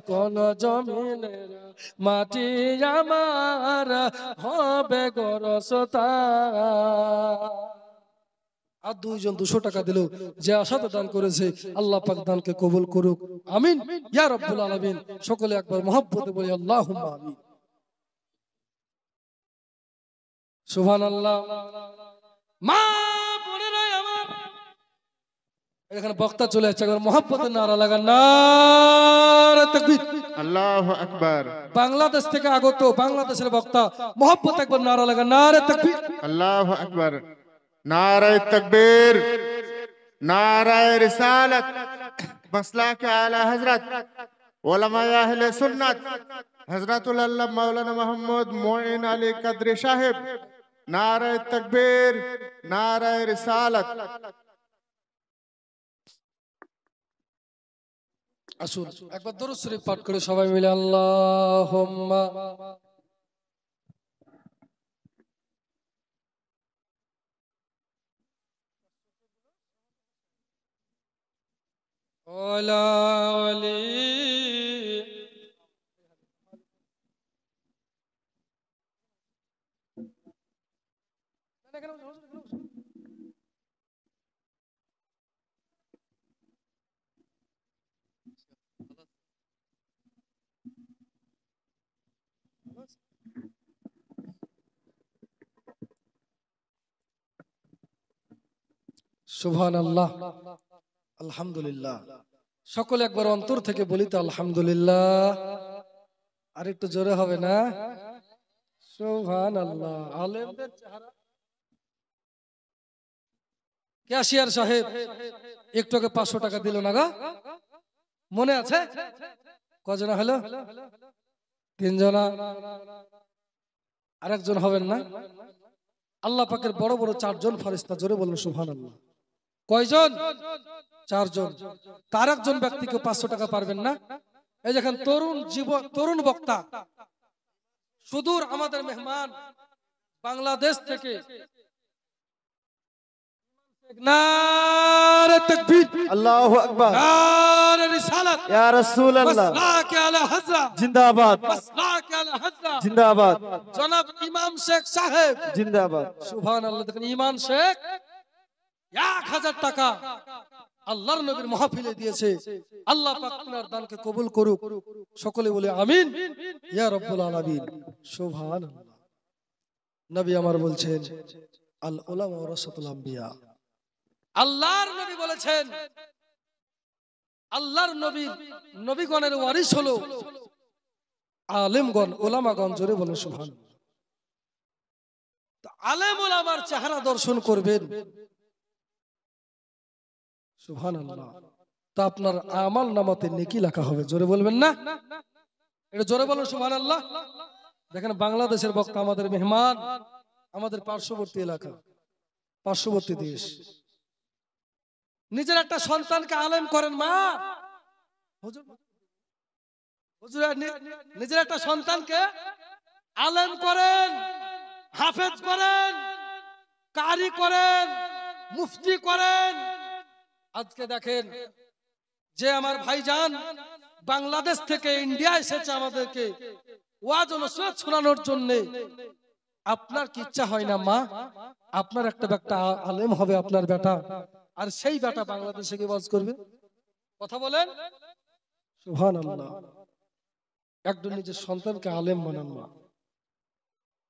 কোন জমিনের মাটি আমার হবে গোরস্থান। আর দুইজন 200 টাকা দিল, যে আশাতে দান করেছে আল্লাহ পাক দানকে কবুল করুক, আমিন ইয়া রাব্বুল আলামিন। সকলে একবার মহব্বতে বলি আল্লাহুম্মা আমিন। সুবহানাল্লাহ। মা বোনেরাই আমার, এখানে বক্তা চলে যাচ্ছে, একবার মহব্বতের নারা লাগান, নারে তাকবীর, আল্লাহু আকবার। বাংলাদেশ থেকে আগত বাংলাদেশের বক্তা, মহব্বত একবার নারা লাগান, নারে তাকবীর, আল্লাহু আকবার। নারায়ে তাকবীর, নারায়ে রিসালাত, মাসলাকে আলা হযরত উলামায়ে আহলে সুন্নাত হযরতুল আল্লাহ মাওলানা মুহাম্মদ মুঈন আলী কাদরি সাহেব। নারায়ে তাকবীর, নারায়ে রিসালাত। আসুন একবার দরুদ শরীফ পাঠ করে সবাই মিলে আল্লাহুম্মা আলা আলি। সুবহানাল্লাহ, আলহামদুলিল্লাহ। সকলে একবার অন্তর থেকে বলি তো আলহামদুলিল্লাহ। আর একটু জোরে হবে না? সুবহানাল্লাহ। আলেমদের চেহারা, ক্যাশিয়ার সাহেব একটু আগে 500 টাকা দিল না গো, মনে আছে? কজনা হলো? 3 জনা। আরেকজন হবেন না? আল্লাহ পাকের বড় বড় 4 জন ফেরেশতা, জোরে বলুন সুবহানাল্লাহ। কয়জন? 4 জন। তার একজন ব্যক্তিকে 500 টাকা পারবেন না? এই দেখেন তরুণ বক্তা, সুদূর আমাদের মেহমান বাংলাদেশ থেকে, নারে তাকবীর, আল্লাহু আকবার, নারে রিসালাত, ইয়া রাসূলুল্লাহ, মাসলাকে আলা হযরত, জিন্দাবাদ, মাসলাকে আলা হযরত, জিন্দাবাদ, জনাব ইমাম শেখ সাহেব, জিন্দাবাদ। সুবহানাল্লাহ। দেখেন ইমাম শেখ 1000 টাকা আল্লাহর নবীর মাহফিলে দিয়েছে। আল্লাহ পাক আপনার দানকে কবুল করুক। সকলে বলে আমিন ইয়া রাব্বুল আলামিন। সুবহানাল্লাহ। নবী আমার বলছেন আল উলামা ওয়ারাসাতুল আম্বিয়া। আল্লাহর নবী বলেছেন, আল্লাহর নবীগণের ওয়ারিস হলো আলেমগণ, উলামাগণ, জোরে বলেন সুবহানাল্লাহ। তো আলেম উলামার চেহারা দর্শন করবেন, সুবহানাল্লাহ, তা আপনার আমল নামাতে নেকি লেখা হবে, জোরে বলবেন না? এটা জোরে বলেন সুবহানাল্লাহ। দেখেন বাংলাদেশের বক্তা, আমাদের মেহমান, আমাদের পার্শ্ববর্তী এলাকা, পার্শ্ববর্তী দেশ, নিজের একটা সন্তানকে আলেম করেন। মা হুজুর, নিজের একটা সন্তানকে আলেম করেন, হাফেজ করেন, কারি করেন, মুফতি করেন। আজকে দেখেন যে আমার ভাইজান বাংলাদেশ থেকে ইন্ডিয়া এসেছে আমাদেরকে ওয়াজ ও নসিহত শোনানোর জন্য। আপনার কি ইচ্ছা হয় না মা, আপনার একটা আলেম হবে আপনার বেটা, আর সেই বেটা বাংলাদেশে গিয়ে ওয়াজ করবে? কথা বলেন সুবহানাল্লাহ। একজন নিজের সন্তানকে আলেম বানান, মা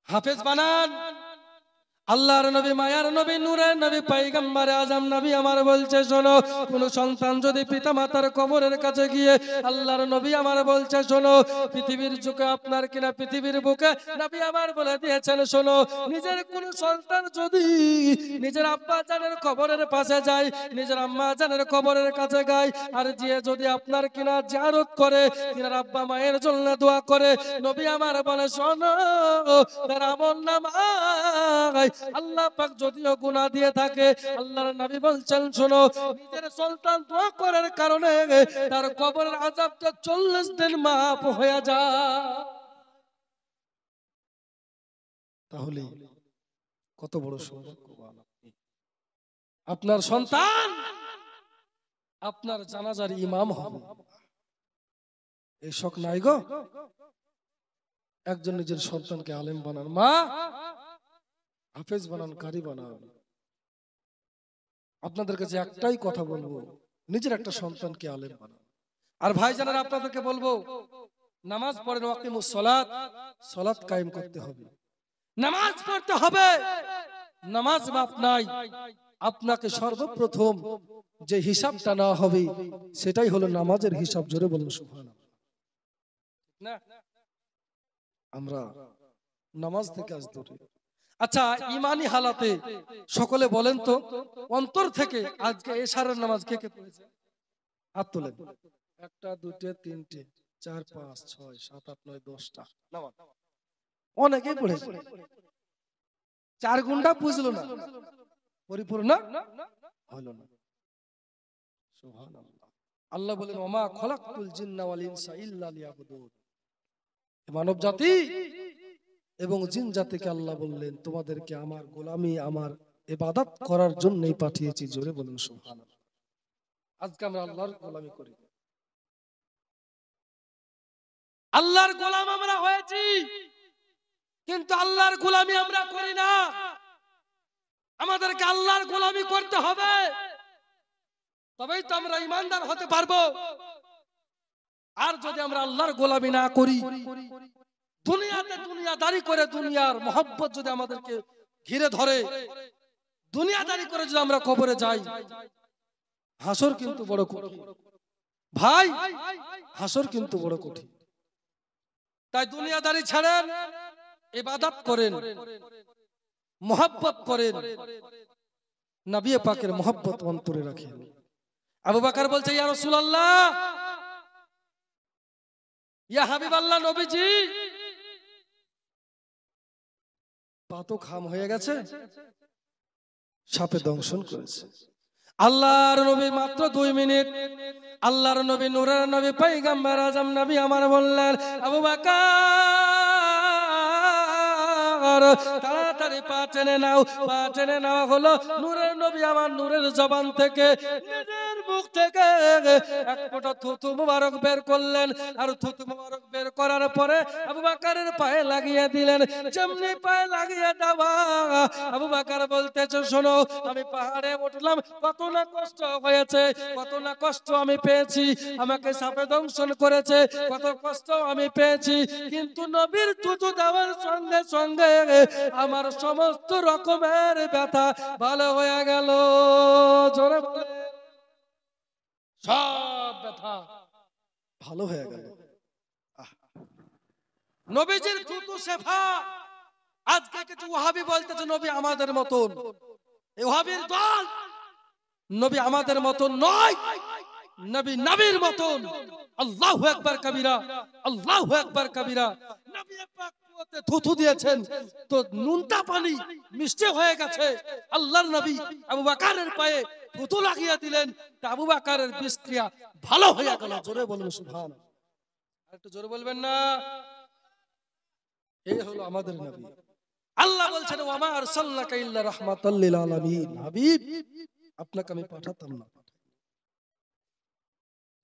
হাফেজ বানান, আল্লাহর নবী, মায়ার নবী, নূরের নবী, পয়গম্বর আজম নবী আমার বলছে শোনো, কোন সন্তান যদি পিতা মাতার কবরের কাছে গিয়ে, আল্লাহর নবী আমার বলছে শোনো, পৃথিবীর যুগে আপনার কিনা পৃথিবীর বুকে নবী আমার বলে দিয়েছেন শোনো, নিজের কোন সন্তান যদি নিজের আব্বা জানের কবরের পাশে যায়, নিজের আম্মা জানের কবরের কাছে গায়, আর যে যদি আপনার কিনা জিয়ারত করে, কিনা আব্বা মায়ের জন্য দোয়া করে, নবী আমার বলে শোনো, তার আমল নামায় আল্লাহ পাক যদিও গুনাহ দিয়ে থাকে, আল্লাহর নবী বলছেন শোনো, নিজের সন্তান দোয়া করার কারণে তার কবরের আযাবটা 40 দিন মাফ হয়ে যায়। তাহলে কত বড় সৌভাগ্যবান আপনি, আপনার সন্তান আপনার জানাজার ইমাম হবে। এই শখ নাই গো? একজন নিজের সন্তানকে আলেম বানান, মা হাফেজ বানান, কারি বানান। আপনাদের কাছে একটাই কথা বলবো, নিজের একটা সন্তানকে আলেম বানান। আর ভাইজানেরা আপনাদেরকে বলবো, নামাজ পড়েন, ওয়াকিমুস সালাত, সালাত কায়েম করতে হবে, নামাজ পড়তে হবে। নামাজ মাপ নাই, আপনাকে সর্বপ্রথম যে হিসাবটা নেওয়া হবে সেটাই হলো নামাজের হিসাব। জোরে বলুন সুবহানাল্লাহ। না, আমরা নামাজ থেকে আজ দূরে। আচ্ছা, ইমানি হালাতে সকলে বলেন তো, অন্তর থেকে আজকে এশারের নামাজ কে কে পড়েছে? হাত তোলেন। 1 2 3 4 5 6 7 8 9 10টা নামাজ অনেকেই পড়েছে। 4 ঘন্টা বুঝলো না, পরিপূর্ণ হলো না। সুবহানাল্লাহ। আল্লাহ বলেন, ওমা খলাকতুল জিন্না ওয়াল ইনসা ইল্লা লিয়াবুদুন। মানব জাতি এবং জিন জাতিকে আল্লাহ বললেন, তোমাদেরকে আমার গোলামি, আমার ইবাদত করার জন্যই পাঠিয়েছি। জোরে বলুন সুবহানাল্লাহ। আজকে আমরা আল্লাহর গোলামি করি, আল্লাহর গোলাম আমরা হয়েছি, কিন্তু আল্লাহর গোলামি আমরা করি না। আমাদেরকে আল্লাহর গোলামি করতে হবে, তবেই তো আমরা ঈমানদার হতে পারবো। আর যদি আমরা আল্লাহর গোলামি না করি, দুনিয়াতে দুনিয়াদারি করে, দুনিয়ার মহব্বত যদি আমাদেরকে ঘিরে ধরে, দুনিয়াদারি করে যদি আমরা কবরে যাই, হাসর কিন্তু বড় কঠিন ভাই, হাসর কিন্তু বড় কঠিন। তাই দুনিয়াদারি ছাড়েন, ইবাদত করেন, মহব্বত করেন, নবী পাকের মহব্বত অন্তরে রাখেন। আবু বকর বলছে, ইয়া রাসূলুল্লাহ, ইয়া হাবিবাল্লাহ, নবীজি পা তো খাম হয়ে গেছে, সাপে দংশন করেছে। আল্লাহর নবী মাত্র 2 মিনিট, আল্লাহর নবী, নূরের নবী, পয়গম্বর আজম নবী আমার বললেন, আবু বকর তাড়াতাড়ি পা টেনে নাও। পা টেনে নেওয়া হলো। নূরের নবী আমার নূরের জবান থেকে, নিজের মুখ থেকে এক ফোঁটা থুতু মুবারক বের করলেন, আর থুতু মুবারক বের করার পরে আবু বকরের পায়ে লাগিয়ে দিলেন। যেমনি পায়ে লাগিয়ে দেওয়া, আবু বকর বলতেছে, শোনো, আমি পাহাড়ে উঠলাম, কত না কষ্ট হয়েছে, কত না কষ্ট আমি পেয়েছি, আমাকে সাপে দংশন করেছে, কত কষ্ট আমি পেয়েছি, কিন্তু নবীর থুতু দেওয়ার সঙ্গে সঙ্গে আমার সমস্ত রকমের ব্যথা ভালো হয়ে গেল। জোরে বলে, সব ব্যথা ভালো হয়ে গেল। নবীজির থুতু শেফা। আজকে কিছু ওয়াহাবি বলতেছে নবী আমাদের মতন, এই ওয়াহাবির দল, নবী আমাদের মতন নয়, নবী নবীর মতন। আল্লাহু আকবার কবিরা, আল্লাহু আকবার কবিরা। নবী পাক কুয়াতে থুতু দিয়েছেন তো নুনটা পানি মিষ্টি হয়ে গেছে। আল্লাহর নবী আবু বকরের পায়ে থুতু লাগিয়ে দিলেন, তা আবু বকরের বিষক্রিয়া ভালো হয়ে গেল। জোরে বলুন সুবহানাল্লাহ। একটু জোরে বলবেন না? এই হলো আমাদের নবী। আল্লাহ বলছেন, ওয়া মা আরসালনাকা ইল্লা রাহমাতাল লিল আলামিন। হাবিব, আপনাকে আমি পাঠাতাম না,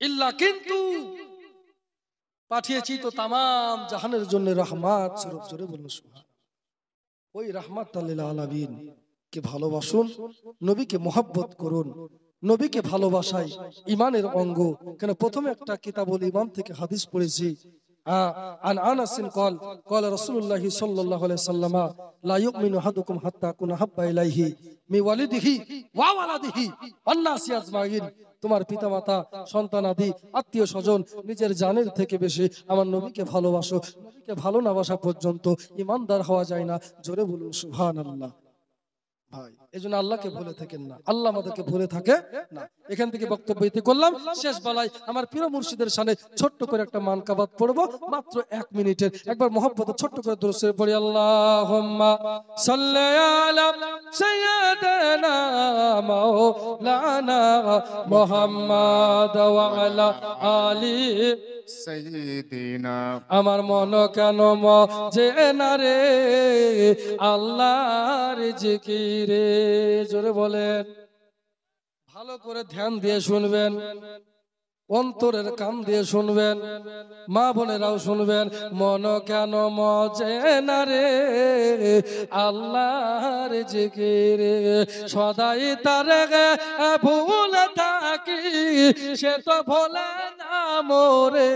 ইল্লা কিন্তু পাঠিয়েছি তো তামাম জাহানের জন্য রহমত স্বরূপ। জোরে বলুন সুবহানাল্লাহ। ওই রাহমাতাল লিল আলামিন কে ভালোবাসুন, নবীকে মহব্বত করুন। নবীকে ভালোবাসাই ঈমানের অঙ্গ। কেন প্রথমে একটা কিতাবুল ঈমান থেকে হাদিস পড়েছি, عن أنس قال قال رسول الله صلى الله عليه وسلم لا يؤمن أحدكم حتى أكون أحب إليه من والده وولده والناس أجمعين। তোমার পিতামাতা, সন্তান আদি আত্মীয় স্বজন নিজের জানের থেকে বেশি আমার নবীকে ভালোবাসো। নবীকে ভালো না বাসা পর্যন্ত ইমানদার হওয়া যায় না। জোরে বলুন সুবহানাল্লাহ। ভাই এজন্য আল্লাহকে ভুলে থাকেন না, আল্লাহ আমাদেরকে ভুলে থাকে না। এখান থেকে বক্তব্য ইতি করলাম। শেষ বেলায় আমার প্রিয় মুর্শিদের শানে ছোট্ট করে একটা মানকাবাত পড়বো, মাত্র 1 মিনিটের। একবার মহব্বতে ছোট্ট করে দুরূদ শরীফ পড়ি। আল্লাহুম্মা সাল্লি আলা সাইয়্যিদিনা মাওলানা মুহাম্মাদ ওয়া আলা আলি সাইয়্যিদিনা। আমার মন কেন মজে না রে আল্লাহর জিকিরে। জোরে বলেন, ভালো করে ধ্যান দিয়ে শুনবেন, অন্তরের কান দিয়ে শুনবেন, মা বোনেরাও শুনবেন। মন কেন মজে না রে আল্লাহর জিকিরে, সদাই তার ভুল থাকি সে তো ভোলে না মোরে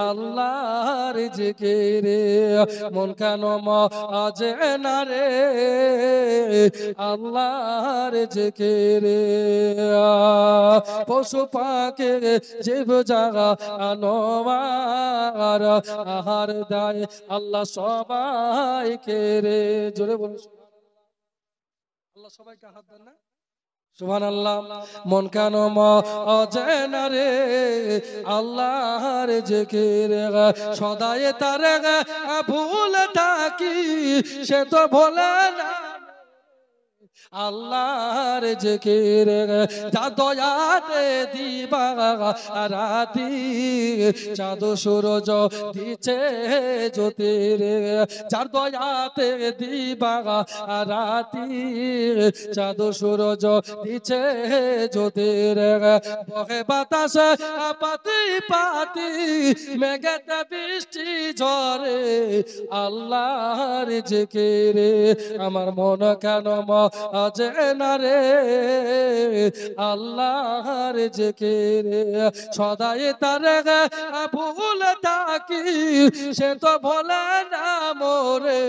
আল্লাহর জিকিরে। মন কেন মজে না রে আল্লাহর জিকিরে। পশু পাখি জীব জাগা আনোয়ার আহার দেয় আল্লাহ সবাইকে রে। জোরে বলুন আল্লাহ সবাইকে হাত দেন না? সুবহানাল্লাহ। মন কেন মজে না রে আল্লাহর জিকিরে, সদাই তার ভুল থাকি সে তো ভোলে না আল্লাহর জিকিরে। যা দয়াতে দিবা রাতি চাঁদ সূরজ দিছে জ্যোতিরে, যার দয়াতে দিবা রাতি চাঁদ সূরজ দিছে জ্যোতিরে। বহে বাতাস পাতি পাতি মেঘেতে বৃষ্টি ঝরে আল্লাহর জিকিরে। আমার মন কেন মজে না রে আল্লাহর জিকিরে, সদাই তার ভুল থাকি সে তো ভোলে না মোরে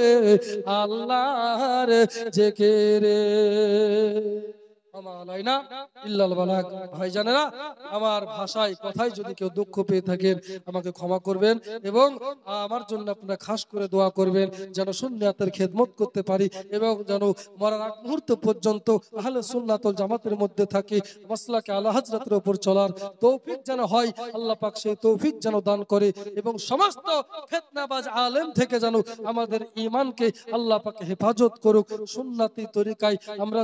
আল্লাহর জিকিরে। ভাইজানেরা, আমার ভাষায় কথায় যদি কেউ দুঃখ পেয়ে থাকেন আমাকে ক্ষমা করবেন এবং আমার জন্য আপনারা খাস করে দোয়া করবেন যেন সুন্নাতের খেদমত করতে পারি এবং যেন মরার আগ মুহূর্ত পর্যন্ত আহলে সুন্নাত ওয়াল জামাতের মধ্যে থাকি। মাসলাকে আলা হযরতের উপর চলার তৌফিক যেন হয়, আল্লাহ পাক সেই তৌফিক যেন দান করে এবং সমস্ত ফিতনাবাজ আলেম থেকে যেন আমাদের ঈমানকে আল্লাহ পাক হেফাজত করুক। সুন্নতি তরিকায় আমরা